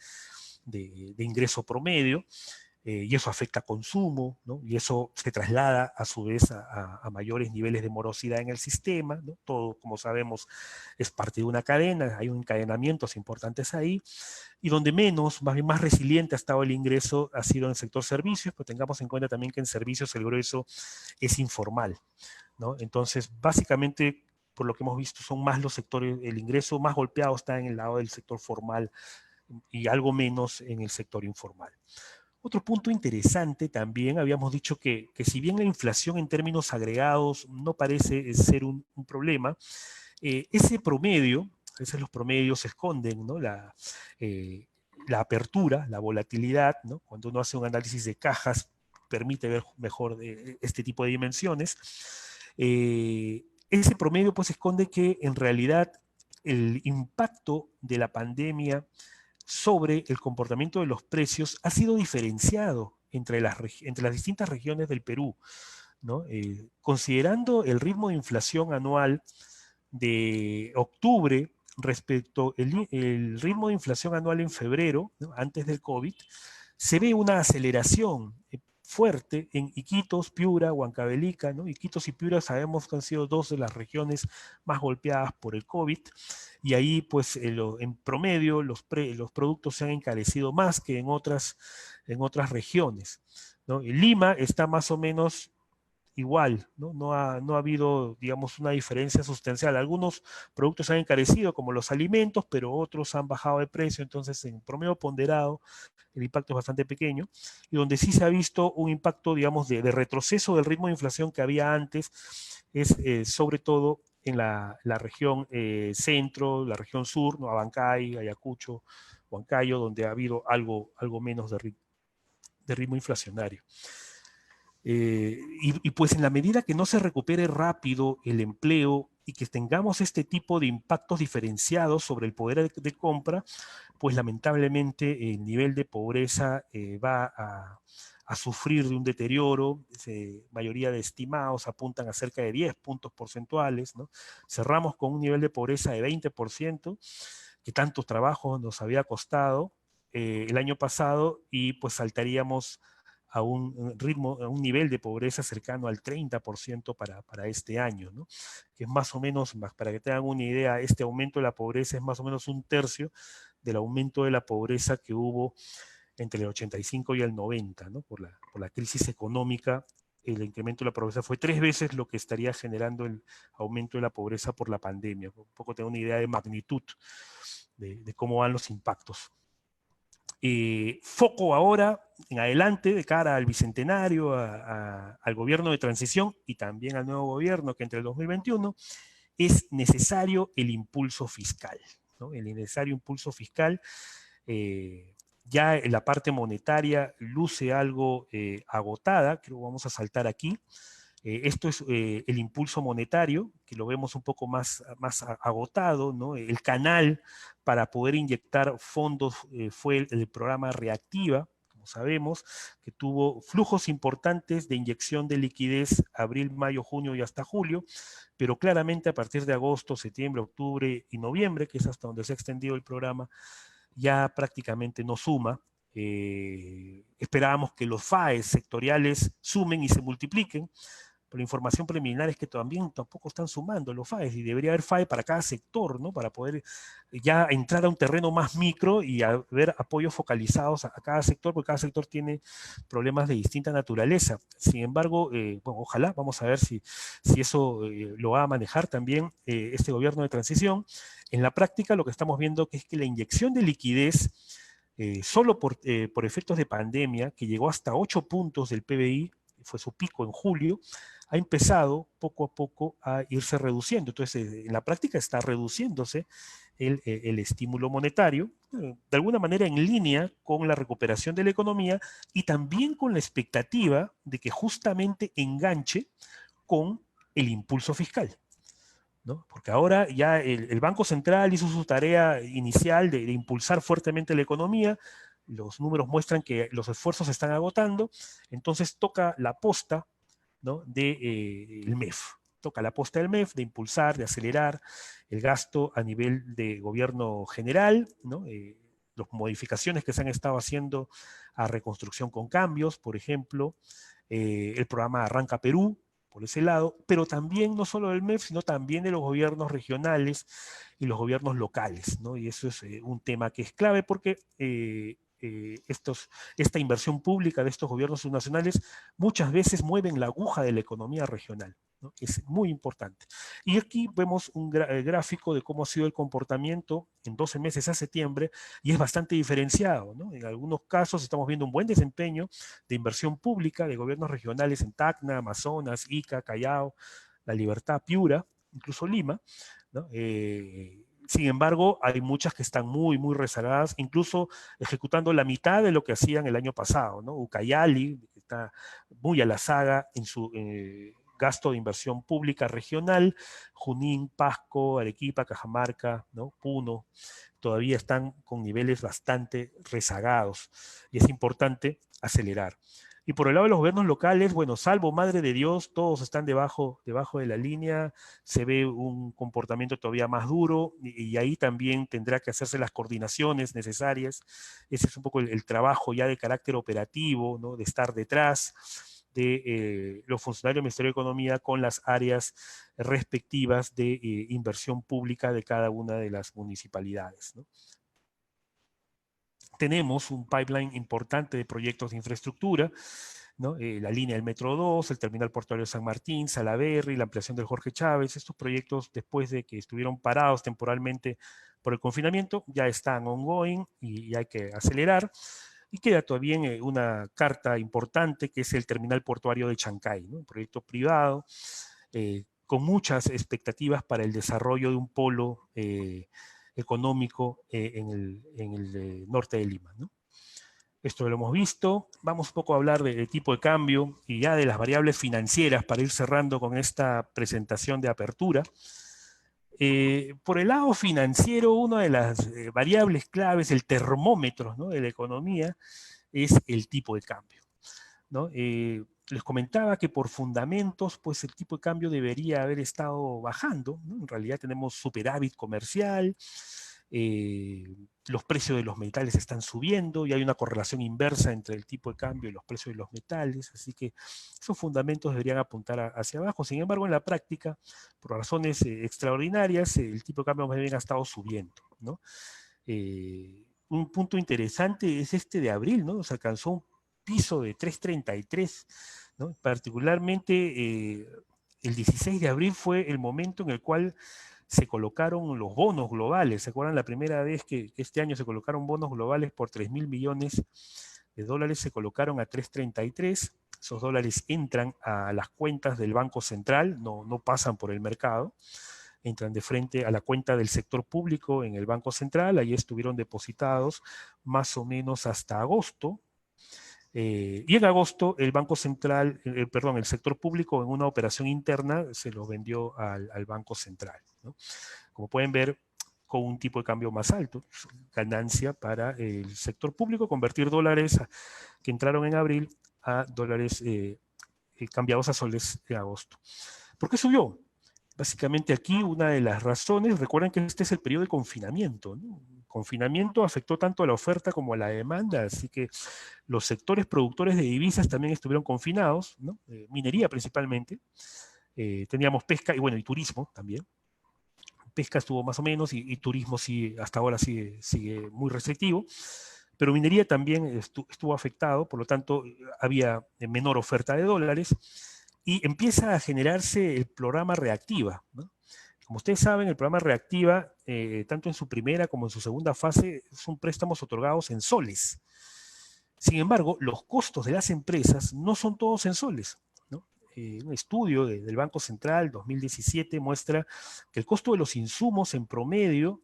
de ingreso promedio, y eso afecta consumo, ¿no? Y eso se traslada a su vez a mayores niveles de morosidad en el sistema, ¿no? Todo, como sabemos, es parte de una cadena, hay encadenamientos importantes ahí, y donde más bien más resiliente ha estado el ingreso ha sido en el sector servicios, pero tengamos en cuenta también que en servicios el grueso es informal, ¿no? Entonces, básicamente, por lo que hemos visto, son más los sectores, el ingreso más golpeado está en el lado del sector formal y algo menos en el sector informal. Otro punto interesante también, habíamos dicho que si bien la inflación en términos agregados no parece ser un problema, ese promedio, a veces los promedios esconden, ¿no?, la apertura, la volatilidad, ¿no? Cuando uno hace un análisis de cajas, permite ver mejor este tipo de dimensiones. Ese promedio pues esconde que en realidad el impacto de la pandemia sobre el comportamiento de los precios ha sido diferenciado entre las distintas regiones del Perú, ¿no? Considerando el ritmo de inflación anual de octubre respecto el ritmo de inflación anual en febrero, ¿no?, antes del COVID, se ve una aceleración fuerte en Iquitos, Piura, Huancavelica, ¿no? Iquitos y Piura sabemos que han sido dos de las regiones más golpeadas por el COVID, y ahí pues en promedio los productos se han encarecido más que en otras regiones, ¿no? En Lima está más o menos igual, ¿no? No ha habido, digamos, una diferencia sustancial. Algunos productos han encarecido, como los alimentos, pero otros han bajado de precio, entonces en promedio ponderado el impacto es bastante pequeño, y donde sí se ha visto un impacto, digamos, de retroceso del ritmo de inflación que había antes, es sobre todo en la región centro, la región sur, ¿no?, Abancay, Ayacucho, Huancayo, donde ha habido algo menos de ritmo inflacionario. Y pues en la medida que no se recupere rápido el empleo y que tengamos este tipo de impactos diferenciados sobre el poder de compra, pues lamentablemente el nivel de pobreza va a sufrir de un deterioro. Mayoría de estimados apuntan a cerca de 10 puntos porcentuales, ¿no? Cerramos con un nivel de pobreza de 20%, que tantos trabajos nos había costado el año pasado, y pues saltaríamos a un ritmo, a un nivel de pobreza cercano al 30% para este año, ¿no? Que es más o menos, para que tengan una idea, este aumento de la pobreza es más o menos un tercio del aumento de la pobreza que hubo entre el 85 y el 90, ¿no? Por la crisis económica, el incremento de la pobreza fue 3 veces lo que estaría generando el aumento de la pobreza por la pandemia. Un poco tener una idea de magnitud de cómo van los impactos. Foco ahora, en adelante, de cara al bicentenario, al gobierno de transición y también al nuevo gobierno que entre el 2021, es necesario el impulso fiscal, ¿no? El necesario impulso fiscal. Ya en la parte monetaria luce algo agotada, creo que vamos a saltar aquí. Esto es el impulso monetario, que lo vemos un poco más agotado, ¿no? El canal para poder inyectar fondos fue el programa Reactiva, como sabemos, que tuvo flujos importantes de inyección de liquidez abril, mayo, junio y hasta julio, pero claramente a partir de agosto, septiembre, octubre y noviembre, que es hasta donde se ha extendido el programa, ya prácticamente no suma. Esperábamos que los FAES sectoriales sumen y se multipliquen, pero la información preliminar es que también tampoco están sumando los FAES y debería haber FAE para cada sector, ¿no? Para poder ya entrar a un terreno más micro y ver apoyos focalizados a cada sector, porque cada sector tiene problemas de distinta naturaleza. Sin embargo, bueno, ojalá, vamos a ver si eso lo va a manejar también este gobierno de transición. En la práctica lo que estamos viendo es que la inyección de liquidez solo por efectos de pandemia, que llegó hasta 8 puntos del PBI, fue su pico en julio, ha empezado poco a poco a irse reduciendo. Entonces, en la práctica está reduciéndose el estímulo monetario, de alguna manera en línea con la recuperación de la economía y también con la expectativa de que justamente enganche con el impulso fiscal, ¿no? Porque ahora ya el Banco Central hizo su tarea inicial de impulsar fuertemente la economía, los números muestran que los esfuerzos se están agotando, entonces toca la posta, ¿no? El MEF. Toca la posta del MEF de impulsar, de acelerar el gasto a nivel de gobierno general, ¿no? Las modificaciones que se han estado haciendo a reconstrucción con cambios, por ejemplo, el programa Arranca Perú, por ese lado, pero también no solo del MEF, sino también de los gobiernos regionales y los gobiernos locales, ¿no? Y eso es un tema que es clave porque esta inversión pública de estos gobiernos subnacionales muchas veces mueven la aguja de la economía regional, ¿no? Es muy importante. Y aquí vemos un gráfico de cómo ha sido el comportamiento en 12 meses a septiembre y es bastante diferenciado, ¿no? En algunos casos estamos viendo un buen desempeño de inversión pública de gobiernos regionales en Tacna, Amazonas, Ica, Callao, La Libertad, Piura, incluso Lima, ¿no? Sin embargo, hay muchas que están muy, muy rezagadas, incluso ejecutando la mitad de lo que hacían el año pasado, ¿no? Ucayali está muy a la saga en su gasto de inversión pública regional, Junín, Pasco, Arequipa, Cajamarca, ¿no? Puno, todavía están con niveles bastante rezagados y es importante acelerar. Y por el lado de los gobiernos locales, bueno, salvo Madre de Dios, todos están debajo de la línea, se ve un comportamiento todavía más duro y ahí también tendrá que hacerse las coordinaciones necesarias. Ese es un poco el trabajo ya de carácter operativo, ¿no? De estar detrás de los funcionarios del Ministerio de Economía con las áreas respectivas de inversión pública de cada una de las municipalidades, ¿no? Tenemos un pipeline importante de proyectos de infraestructura, ¿no? La línea del Metro 2, el terminal portuario de San Martín, Salaberry, la ampliación del Jorge Chávez. Estos proyectos, después de que estuvieron parados temporalmente por el confinamiento, ya están ongoing y hay que acelerar. Y queda todavía una carta importante que es el terminal portuario de Chancay, ¿no? Un proyecto privado con muchas expectativas para el desarrollo de un polo económico en el norte de Lima, ¿no? Esto lo hemos visto. Vamos un poco a hablar de tipo de cambio y ya de las variables financieras para ir cerrando con esta presentación de apertura. Por el lado financiero, una de las variables claves, el termómetro, ¿no? De la economía, es el tipo de cambio, ¿no? Les comentaba que por fundamentos, pues el tipo de cambio debería haber estado bajando, ¿no? En realidad tenemos superávit comercial, eh, los precios de los metales están subiendo y hay una correlación inversa entre el tipo de cambio y los precios de los metales, así que esos fundamentos deberían apuntar hacia abajo. Sin embargo, en la práctica, por razones extraordinarias, el tipo de cambio más bien ha estado subiendo, ¿no? Un punto interesante es este de abril, ¿no? Se alcanzó un piso de 3.33, ¿no? Particularmente el 16 de abril fue el momento en el cual se colocaron los bonos globales. ¿Se acuerdan la primera vez que este año se colocaron bonos globales por 3.000 millones de dólares? Se colocaron a 3.33. Esos dólares entran a las cuentas del Banco Central, no pasan por el mercado, entran de frente a la cuenta del sector público en el Banco Central, ahí estuvieron depositados más o menos hasta agosto, y en agosto el Banco Central, el sector público en una operación interna se lo vendió al Banco Central, ¿no? Como pueden ver, con un tipo de cambio más alto, ganancia para el sector público, convertir dólares que entraron en abril a dólares cambiados a soles en agosto. ¿Por qué subió? Básicamente aquí una de las razones, recuerden que este es el periodo de confinamiento, ¿no? El confinamiento afectó tanto a la oferta como a la demanda, así que los sectores productores de divisas también estuvieron confinados, ¿no? Minería principalmente, teníamos pesca y bueno, y turismo también. Pesca estuvo más o menos y turismo sí, hasta ahora sigue muy restrictivo, pero minería también estuvo afectado, por lo tanto había menor oferta de dólares y empieza a generarse el programa Reactiva, ¿no? Como ustedes saben, el programa Reactiva, tanto en su primera como en su segunda fase, son préstamos otorgados en soles. Sin embargo, los costos de las empresas no son todos en soles, ¿no? Un estudio del Banco Central 2017 muestra que el costo de los insumos en promedio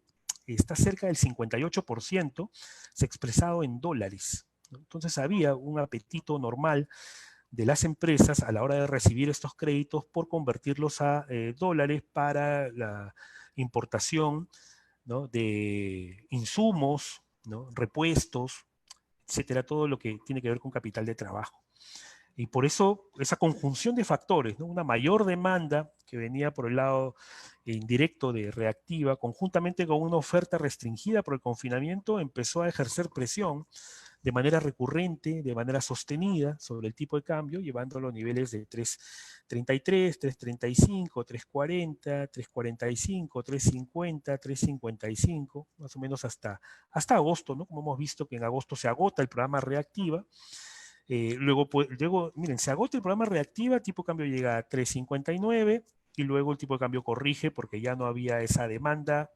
está cerca del 58%, se ha expresado en dólares, ¿no? Entonces había un apetito normal de las empresas a la hora de recibir estos créditos por convertirlos a dólares para la importación, ¿no? De insumos, ¿no? Repuestos, etcétera, todo lo que tiene que ver con capital de trabajo. Y por eso esa conjunción de factores, ¿no? Una mayor demanda que venía por el lado indirecto de Reactiva, conjuntamente con una oferta restringida por el confinamiento, empezó a ejercer presión de manera recurrente, de manera sostenida sobre el tipo de cambio, llevándolo a niveles de 3.33, 3.35, 3.40, 3.45, 3.50, 3.55, más o menos hasta agosto, ¿no? Como hemos visto que en agosto se agota el programa Reactiva. Luego, miren, se agota el programa Reactiva, tipo de cambio llega a 3.59 y luego el tipo de cambio corrige porque ya no había esa demanda,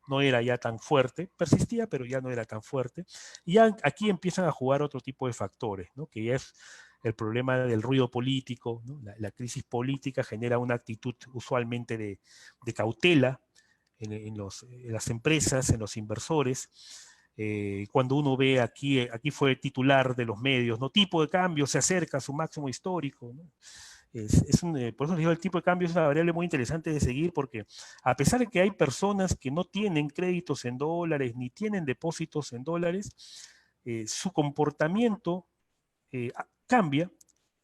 no era ya tan fuerte, persistía, pero ya no era tan fuerte. Y ya aquí empiezan a jugar otro tipo de factores, ¿no? Que ya es el problema del ruido político, ¿no? La crisis política genera una actitud usualmente de cautela en las empresas, en los inversores. Cuando uno ve aquí fue titular de los medios, ¿no? Tipo de cambio se acerca a su máximo histórico, ¿no? Por eso les digo, el tipo de cambio es una variable muy interesante de seguir porque a pesar de que hay personas que no tienen créditos en dólares ni tienen depósitos en dólares, su comportamiento cambia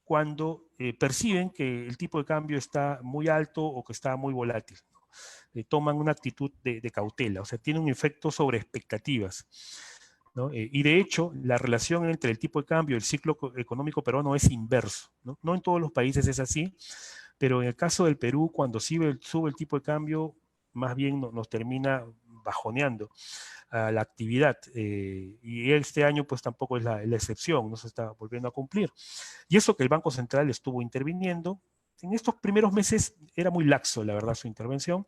cuando perciben que el tipo de cambio está muy alto o que está muy volátil, ¿no? Toman una actitud de cautela, o sea, tiene un efecto sobre expectativas, ¿no? Y de hecho, la relación entre el tipo de cambio y el ciclo económico peruano es inverso, ¿no? No en todos los países es así, pero en el caso del Perú, cuando sube el tipo de cambio, más bien nos termina bajoneando la actividad. Y este año pues tampoco es la excepción, no se está volviendo a cumplir. Y eso que el Banco Central estuvo interviniendo, en estos primeros meses era muy laxo, la verdad, su intervención.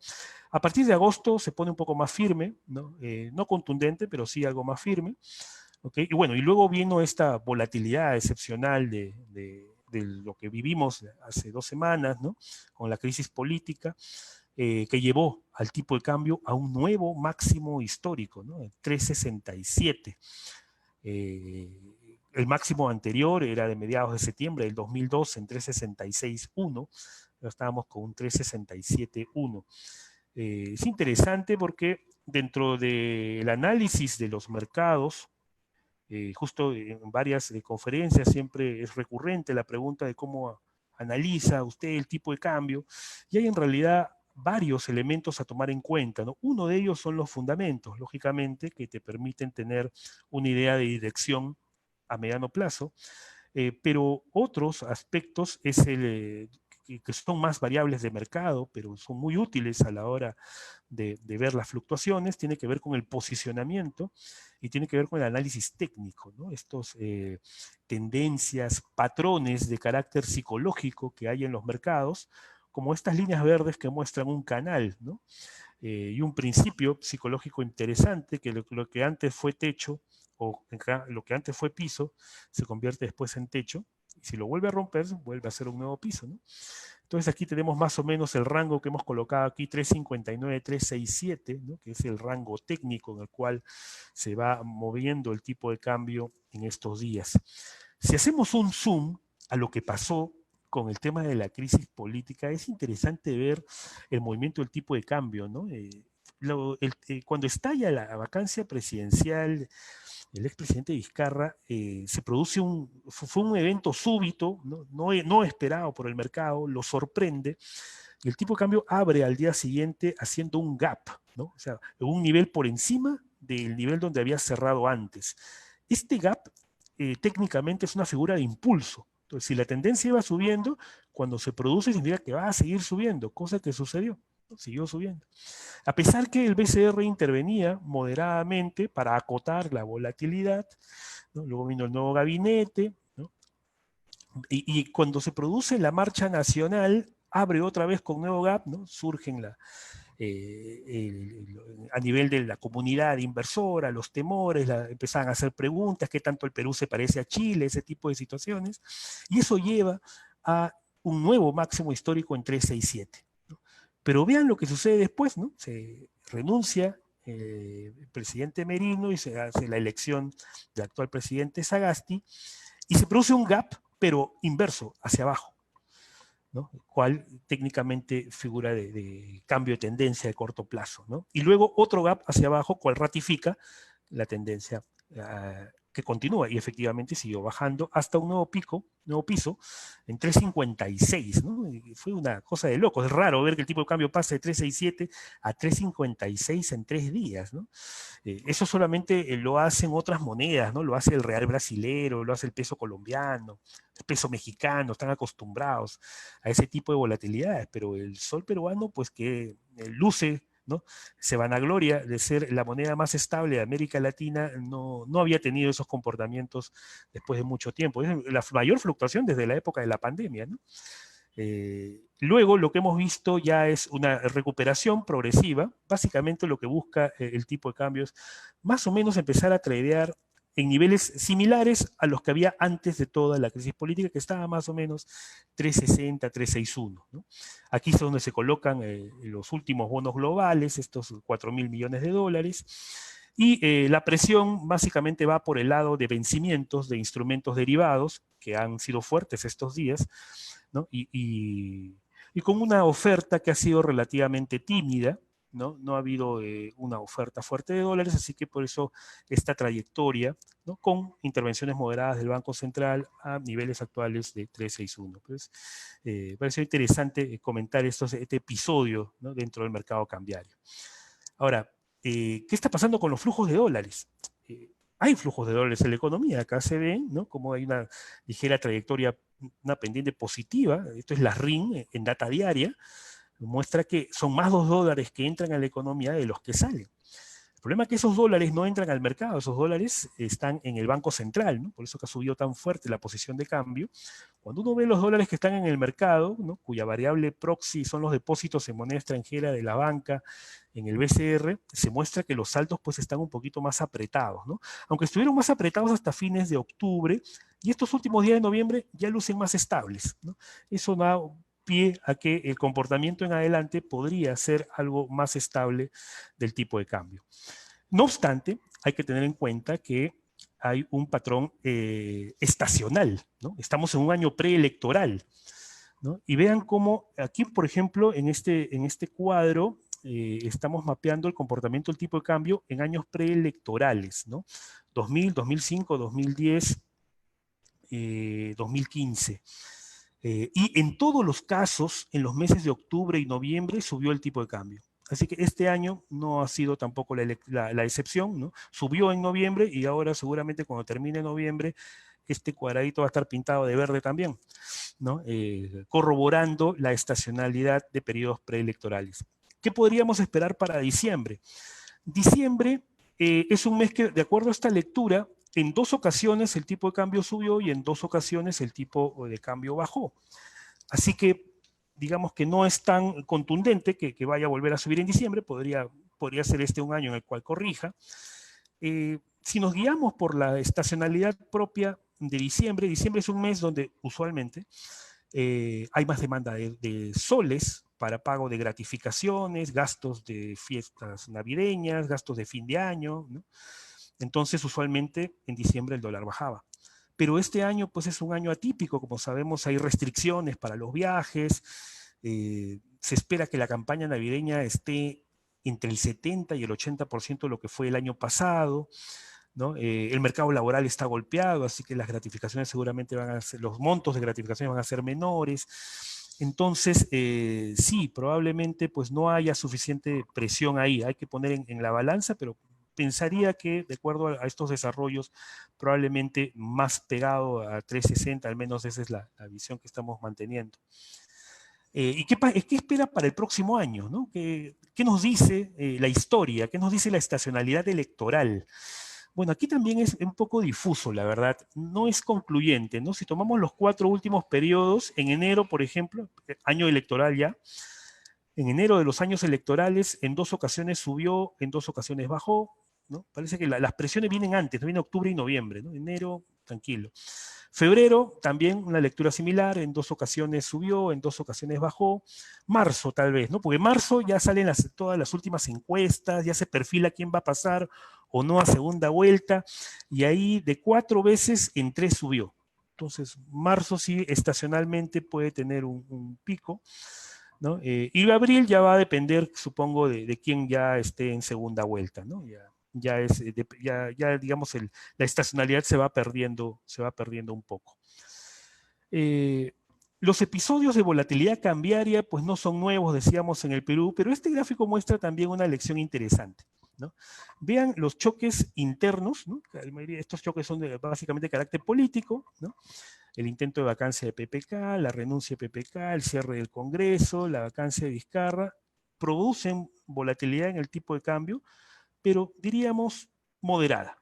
A partir de agosto se pone un poco más firme, ¿no? No contundente, pero sí algo más firme. ¿Okay? Y bueno, y luego vino esta volatilidad excepcional de lo que vivimos hace 2 semanas, ¿no? Con la crisis política, que llevó al tipo de cambio a un nuevo máximo histórico, ¿no? El 3.67. El máximo anterior era de mediados de septiembre del 2002 en 3.66.1, ya estábamos con un 3.67.1. Es interesante porque dentro del análisis de los mercados, justo en varias conferencias siempre es recurrente la pregunta de cómo analiza usted el tipo de cambio, y hay en realidad varios elementos a tomar en cuenta, ¿no? Uno de ellos son los fundamentos, lógicamente, que te permiten tener una idea de dirección a mediano plazo, pero otros aspectos es que son más variables de mercado, pero son muy útiles a la hora de ver las fluctuaciones, tiene que ver con el posicionamiento y tiene que ver con el análisis técnico, ¿no? Estos tendencias, patrones de carácter psicológico que hay en los mercados, como estas líneas verdes que muestran un canal, ¿no? Y un principio psicológico interesante, que lo que antes fue techo, o lo que antes fue piso, se convierte después en techo, y si lo vuelve a romper, vuelve a ser un nuevo piso, ¿no? Entonces aquí tenemos más o menos el rango que hemos colocado aquí, 359, 367, ¿no? Que es el rango técnico en el cual se va moviendo el tipo de cambio en estos días. Si hacemos un zoom a lo que pasó con el tema de la crisis política, es interesante ver el movimiento del tipo de cambio, ¿no? cuando estalla la vacancia presidencial, el expresidente Vizcarra, se produce fue un evento súbito, no esperado por el mercado, lo sorprende, y el tipo de cambio abre al día siguiente haciendo un gap, ¿no? O sea, un nivel por encima del nivel donde había cerrado antes. Este gap técnicamente es una figura de impulso. Entonces, si la tendencia iba subiendo, cuando se produce significa que va a seguir subiendo, cosa que sucedió, ¿no? Siguió subiendo. A pesar que el BCR intervenía moderadamente para acotar la volatilidad, ¿no? Luego vino el nuevo gabinete, ¿no? Y cuando se produce la marcha nacional, abre otra vez con nuevo gap, ¿no? Surgen a nivel de la comunidad inversora, los temores, empezaban a hacer preguntas, qué tanto el Perú se parece a Chile, ese tipo de situaciones, y eso lleva a un nuevo máximo histórico en 367. ¿No? Pero vean lo que sucede después, ¿no? Se renuncia el presidente Merino y se hace la elección del actual presidente Sagasti, y se produce un gap, pero inverso, hacia abajo, ¿no? Cual técnicamente figura de cambio de tendencia de corto plazo, ¿no? Y luego otro gap hacia abajo, cual ratifica la tendencia que continúa y efectivamente siguió bajando hasta un nuevo piso en 356, ¿no? Y fue una cosa de loco. Es raro ver que el tipo de cambio pase de 367 a 356 en 3 días, ¿no? Eso solamente lo hacen otras monedas, ¿no? Lo hace el real brasilero, lo hace el peso colombiano, el peso mexicano, están acostumbrados a ese tipo de volatilidades, pero el sol peruano, pues que luce, ¿no? Se vanagloria de ser la moneda más estable de América Latina, no había tenido esos comportamientos después de mucho tiempo. Es la mayor fluctuación desde la época de la pandemia, ¿no? Luego lo que hemos visto ya es una recuperación progresiva. Básicamente lo que busca el tipo de cambio es más o menos empezar a tradear en niveles similares a los que había antes de toda la crisis política, que estaba más o menos 360, 361. ¿No? Aquí es donde se colocan los últimos bonos globales, estos 4.000 millones de dólares. Y la presión básicamente va por el lado de vencimientos de instrumentos derivados, que han sido fuertes estos días, ¿no? Y con una oferta que ha sido relativamente tímida, no ha habido una oferta fuerte de dólares, así que por eso esta trayectoria, ¿no? Con intervenciones moderadas del Banco Central a niveles actuales de 361. Pues, parece interesante comentar este episodio, ¿no? Dentro del mercado cambiario. Ahora, ¿qué está pasando con los flujos de dólares? Hay flujos de dólares en la economía, acá se ven, ¿no? Como hay una ligera trayectoria, una pendiente positiva, esto es la RIN en data diaria, muestra que son más $2 que entran a la economía de los que salen. El problema es que esos dólares no entran al mercado, esos dólares están en el Banco Central, ¿no? Por eso que ha subido tan fuerte la posición de cambio. Cuando uno ve los dólares que están en el mercado, ¿no? Cuya variable proxy son los depósitos en moneda extranjera de la banca en el BCR, se muestra que los saldos pues están un poquito más apretados, ¿no? Aunque estuvieron más apretados hasta fines de octubre, y estos últimos días de noviembre ya lucen más estables, ¿no? Eso da pie a que el comportamiento en adelante podría ser algo más estable del tipo de cambio. No obstante, hay que tener en cuenta que hay un patrón estacional, ¿no? Estamos en un año preelectoral, ¿no? Y vean cómo aquí, por ejemplo, en este cuadro, estamos mapeando el comportamiento del tipo de cambio en años preelectorales, ¿no? 2000, 2005, 2010, 2015. Y en todos los casos, en los meses de octubre y noviembre, subió el tipo de cambio. Así que este año no ha sido tampoco la excepción, ¿no? Subió en noviembre y ahora seguramente cuando termine noviembre, este cuadradito va a estar pintado de verde también, ¿no? Corroborando la estacionalidad de periodos preelectorales. ¿Qué podríamos esperar para diciembre? Diciembre es un mes que, de acuerdo a esta lectura, en 2 ocasiones el tipo de cambio subió y en 2 ocasiones el tipo de cambio bajó. Así que, digamos que no es tan contundente que vaya a volver a subir en diciembre, podría ser este un año en el cual corrija. Si nos guiamos por la estacionalidad propia de diciembre es un mes donde usualmente hay más demanda de soles para pago de gratificaciones, gastos de fiestas navideñas, gastos de fin de año, ¿no? Entonces, usualmente en diciembre el dólar bajaba. Pero este año, pues es un año atípico, como sabemos, hay restricciones para los viajes, se espera que la campaña navideña esté entre el 70 y el 80% de lo que fue el año pasado, ¿no? El mercado laboral está golpeado, así que las gratificaciones seguramente van a ser, los montos de gratificaciones van a ser menores. Entonces, sí, probablemente pues no haya suficiente presión ahí, hay que poner en la balanza, pero pensaría que de acuerdo a estos desarrollos, probablemente más pegado a 360, al menos esa es la visión que estamos manteniendo. ¿Y qué espera para el próximo año? ¿No? ¿Qué nos dice la historia? ¿Qué nos dice la estacionalidad electoral? Bueno, aquí también es un poco difuso, la verdad. No es concluyente, ¿no? Si tomamos los 4 últimos periodos, en enero, por ejemplo, año electoral ya, en enero de los años electorales, en 2 ocasiones subió, en 2 ocasiones bajó, ¿no? Parece que las presiones vienen antes, ¿no? Viene octubre y noviembre, ¿no? Enero, tranquilo. Febrero, también una lectura similar, en 2 ocasiones subió, en 2 ocasiones bajó. Marzo, tal vez, ¿no? Porque marzo ya salen todas las últimas encuestas, ya se perfila quién va a pasar o no a segunda vuelta, y ahí de 4 veces en 3 subió. Entonces, marzo sí estacionalmente puede tener un pico, ¿no? Y abril ya va a depender, supongo, de quién ya esté en segunda vuelta, ¿no? Ya digamos, la estacionalidad se va perdiendo un poco. Los episodios de volatilidad cambiaria pues no son nuevos, decíamos, en el Perú, pero este gráfico muestra también una lección interesante, ¿no? Vean los choques internos, ¿no? Estos choques son básicamente de carácter político, ¿no? El intento de vacancia de PPK, la renuncia de PPK, el cierre del Congreso, la vacancia de Vizcarra, producen volatilidad en el tipo de cambio, pero diríamos moderada.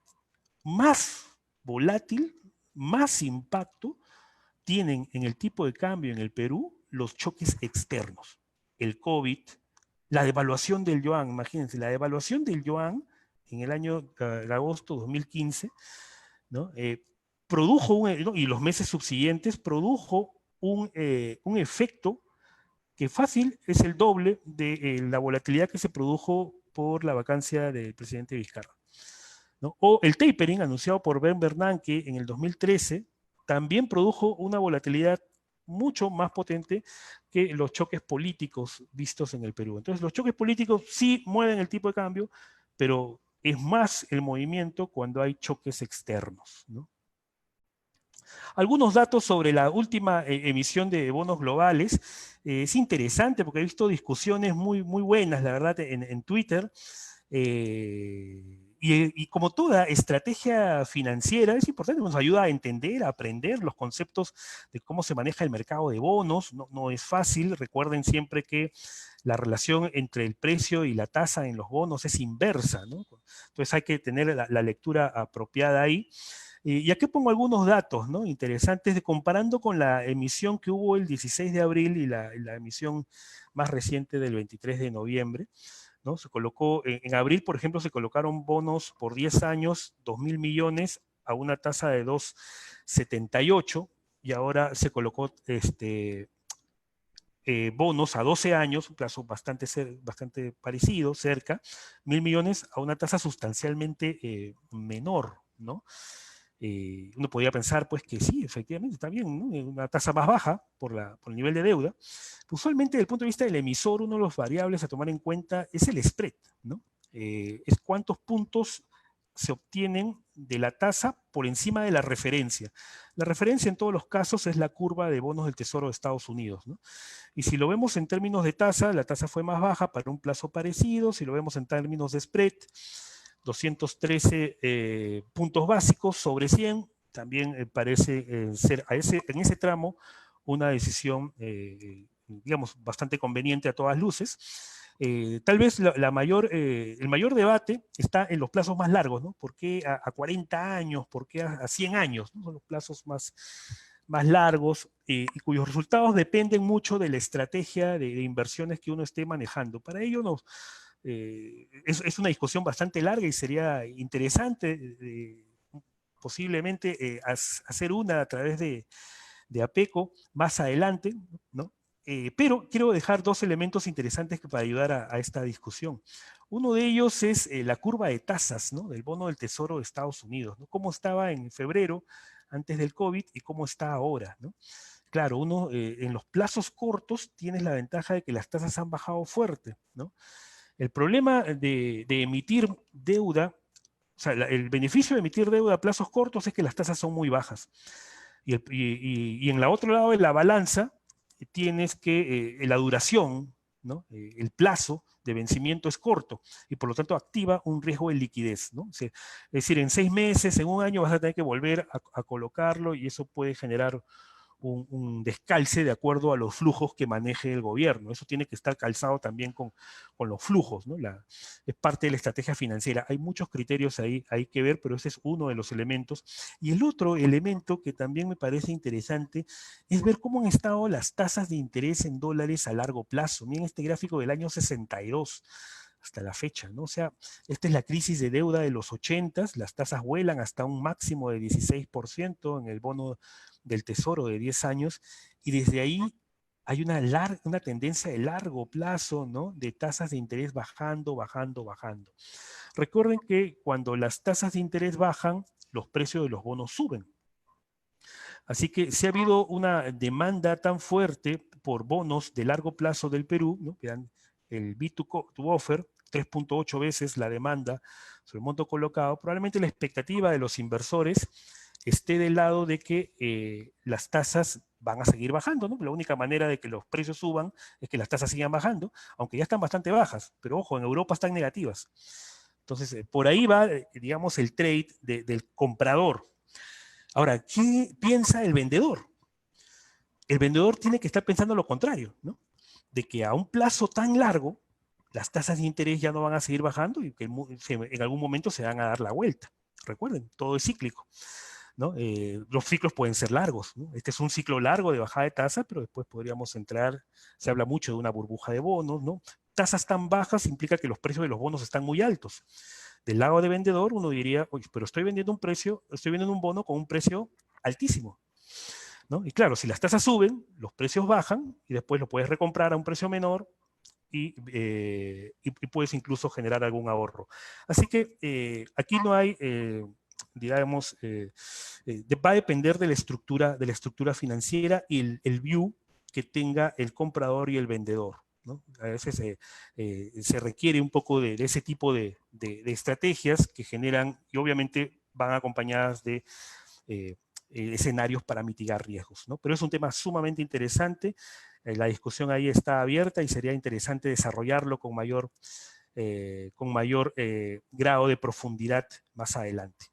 Más volátil, más impacto tienen en el tipo de cambio en el Perú los choques externos. El COVID, la devaluación del yuan, imagínense, la devaluación del yuan en el año de agosto 2015, ¿no? Produjo, ¿no? Y los meses subsiguientes, produjo un efecto que fácil es el doble de la volatilidad que se produjo por la vacancia del presidente Vizcarra, ¿no? O el tapering anunciado por Ben Bernanke en el 2013 también produjo una volatilidad mucho más potente que los choques políticos vistos en el Perú. Entonces, los choques políticos sí mueven el tipo de cambio, pero es más el movimiento cuando hay choques externos, ¿no? Algunos datos sobre la última emisión de bonos globales. Es interesante porque he visto discusiones muy buenas, la verdad, en Twitter. Y como toda estrategia financiera, es importante, nos ayuda a entender, a aprender los conceptos de cómo se maneja el mercado de bonos. No es fácil, recuerden siempre que la relación entre el precio y la tasa en los bonos es inversa, ¿no? Entonces hay que tener la lectura apropiada ahí. Y aquí pongo algunos datos, ¿no? Interesantes comparando con la emisión que hubo el 16 de abril y la emisión más reciente del 23 de noviembre. ¿No? Se colocó, en abril, por ejemplo, se colocaron bonos por 10 años, 2.000 millones, a una tasa de 2,78, y ahora se colocó bonos a 12 años, un plazo bastante parecido, cerca, 1.000 millones a una tasa sustancialmente menor, ¿no? Uno podría pensar, pues, que sí, efectivamente, está bien, ¿no? Una tasa más baja por el nivel de deuda. Usualmente, desde el punto de vista del emisor, uno de los variables a tomar en cuenta es el spread, ¿no? Es cuántos puntos se obtienen de la tasa por encima de la referencia. La referencia en todos los casos es la curva de bonos del Tesoro de Estados Unidos, ¿no? Y si lo vemos en términos de tasa, la tasa fue más baja para un plazo parecido. Si lo vemos en términos de spread, 213 puntos básicos sobre 100, también parece ser en ese tramo una decisión, digamos, bastante conveniente a todas luces. Tal vez el mayor debate está en los plazos más largos, ¿no? ¿Por qué a 40 años? ¿Por qué a 100 años? ¿No? Son los plazos más largos y cuyos resultados dependen mucho de la estrategia de inversiones que uno esté manejando. Para ello es una discusión bastante larga y sería interesante posiblemente hacer una a través de APECO más adelante, ¿no? Pero quiero dejar 2 elementos interesantes para ayudar a esta discusión. Uno de ellos es la curva de tasas, ¿no? Del bono del Tesoro de Estados Unidos, ¿no? Cómo estaba en febrero antes del COVID y cómo está ahora, ¿no? Claro, uno en los plazos cortos tienes la ventaja de que las tasas han bajado fuerte, ¿no? El problema de emitir deuda, o sea, el beneficio de emitir deuda a plazos cortos es que las tasas son muy bajas. Y en la otro lado de la balanza tienes que la duración, ¿no? El plazo de vencimiento es corto y por lo tanto activa un riesgo de liquidez, ¿no? Es decir, en 6 meses, en un año vas a tener que volver a colocarlo y eso puede generar un descalce de acuerdo a los flujos que maneje el gobierno. Eso tiene que estar calzado también con los flujos, ¿no? Es parte de la estrategia financiera. Hay muchos criterios ahí, hay que ver, pero ese es uno de los elementos. Y el otro elemento que también me parece interesante es ver cómo han estado las tasas de interés en dólares a largo plazo. Miren este gráfico del año 62 hasta la fecha, ¿no? O sea, esta es la crisis de deuda de los 80s, las tasas vuelan hasta un máximo de 16% en el bono del Tesoro de 10 años, y desde ahí hay una tendencia de largo plazo, ¿no? De tasas de interés bajando, bajando, bajando. Recuerden que cuando las tasas de interés bajan, los precios de los bonos suben. Así que si ha habido una demanda tan fuerte por bonos de largo plazo del Perú, ¿no? Vean el B2 offer, 3.8 veces la demanda sobre el monto colocado, probablemente la expectativa de los inversores esté del lado de que las tasas van a seguir bajando, ¿no? La única manera de que los precios suban es que las tasas sigan bajando, aunque ya están bastante bajas, pero ojo, en Europa están negativas. Entonces, por ahí va, digamos, el trade del comprador. Ahora, ¿qué piensa el vendedor? El vendedor tiene que estar pensando lo contrario, ¿no? De que a un plazo tan largo, las tasas de interés ya no van a seguir bajando y que en algún momento se van a dar la vuelta. Recuerden, todo es cíclico, ¿no? Los ciclos pueden ser largos, ¿no? Este es un ciclo largo de bajada de tasa, pero después podríamos entrar, se habla mucho de una burbuja de bonos, ¿no? Tasas tan bajas implica que los precios de los bonos están muy altos. Del lado de vendedor uno diría, oye, pero estoy vendiendo un bono con un precio altísimo, ¿no? Y claro, si las tasas suben, los precios bajan y después lo puedes recomprar a un precio menor y puedes incluso generar algún ahorro. Así que aquí no hay, digamos, va a depender de la estructura financiera y el view que tenga el comprador y el vendedor, ¿no? A veces se requiere un poco de ese tipo de estrategias que generan y obviamente van acompañadas de escenarios para mitigar riesgos, ¿no? Pero es un tema sumamente interesante, la discusión ahí está abierta y sería interesante desarrollarlo con mayor grado de profundidad más adelante.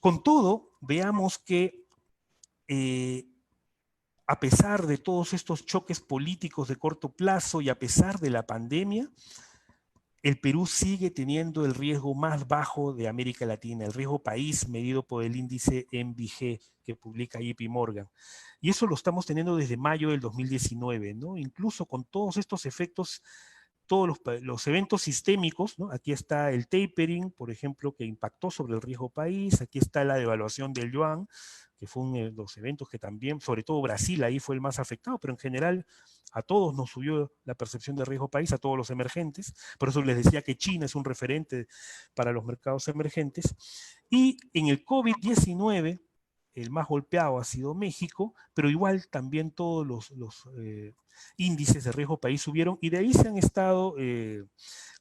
Con todo, veamos que a pesar de todos estos choques políticos de corto plazo y a pesar de la pandemia, el Perú sigue teniendo el riesgo más bajo de América Latina, el riesgo país medido por el índice MBG que publica JP Morgan. Y eso lo estamos teniendo desde mayo del 2019, ¿no? Incluso con todos estos efectos, todos los eventos sistémicos, ¿no? Aquí está el tapering, por ejemplo, que impactó sobre el riesgo país, aquí está la devaluación del yuan, que fue uno de los eventos que también, sobre todo Brasil ahí fue el más afectado, pero en general a todos nos subió la percepción de riesgo país, a todos los emergentes, por eso les decía que China es un referente para los mercados emergentes, y en el COVID-19, el más golpeado ha sido México, pero igual también todos los índices de riesgo país subieron y de ahí se han estado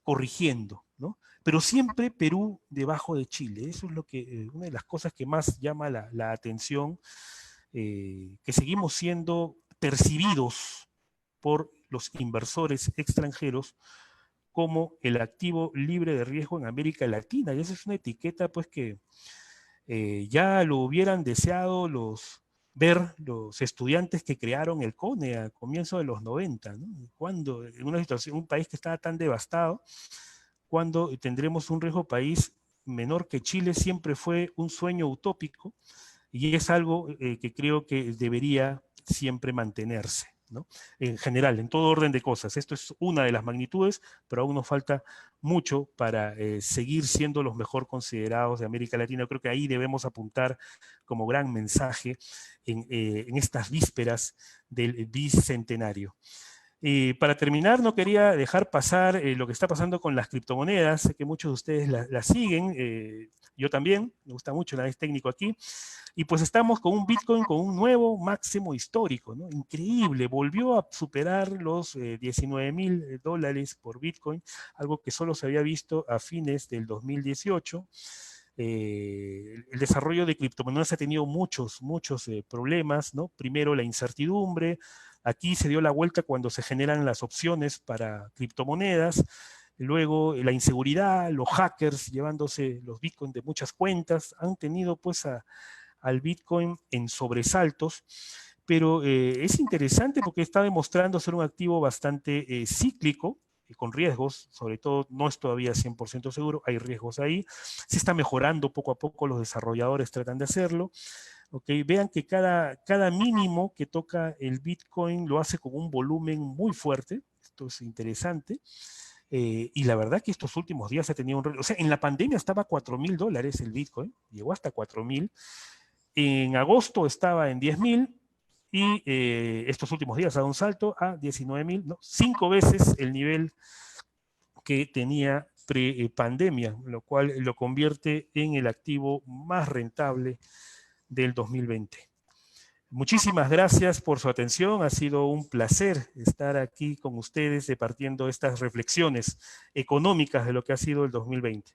corrigiendo, ¿no? Pero siempre Perú debajo de Chile. Eso es lo que, una de las cosas que más llama la atención, que seguimos siendo percibidos por los inversores extranjeros como el activo libre de riesgo en América Latina. Y esa es una etiqueta, pues, que ya lo hubieran deseado ver los estudiantes que crearon el CONE a comienzos de los 90, ¿no? Cuando en una situación, un país que estaba tan devastado, cuando tendremos un riesgo país menor que Chile, siempre fue un sueño utópico y es algo que creo que debería siempre mantenerse, ¿no? En general, en todo orden de cosas. Esto es una de las magnitudes, pero aún nos falta mucho para seguir siendo los mejor considerados de América Latina. Creo que ahí debemos apuntar como gran mensaje en estas vísperas del bicentenario. Para terminar, no quería dejar pasar lo que está pasando con las criptomonedas. Sé que muchos de ustedes las siguen, yo también, me gusta mucho el análisis técnico aquí. Y pues estamos con un Bitcoin con un nuevo máximo histórico, ¿no? Increíble, volvió a superar los $19,000 por Bitcoin, algo que solo se había visto a fines del 2018. El desarrollo de criptomonedas ha tenido muchos problemas, ¿no? Primero la incertidumbre, aquí se dio la vuelta cuando se generan las opciones para criptomonedas, luego la inseguridad, los hackers llevándose los bitcoins de muchas cuentas, han tenido pues al Bitcoin en sobresaltos, pero es interesante porque está demostrando ser un activo bastante cíclico, con riesgos, sobre todo no es todavía 100% seguro, hay riesgos ahí, se está mejorando poco a poco, los desarrolladores tratan de hacerlo. Okay, vean que cada mínimo que toca el Bitcoin lo hace con un volumen muy fuerte, esto es interesante, y la verdad que estos últimos días ha tenido o sea, en la pandemia estaba a $4,000 el Bitcoin, llegó hasta 4,000, en agosto estaba en 10,000 y estos últimos días ha dado un salto a 19,000, ¿no? 5 veces el nivel que tenía pre-pandemia, lo cual lo convierte en el activo más rentable del 2020. Muchísimas gracias por su atención. Ha sido un placer estar aquí con ustedes departiendo estas reflexiones económicas de lo que ha sido el 2020.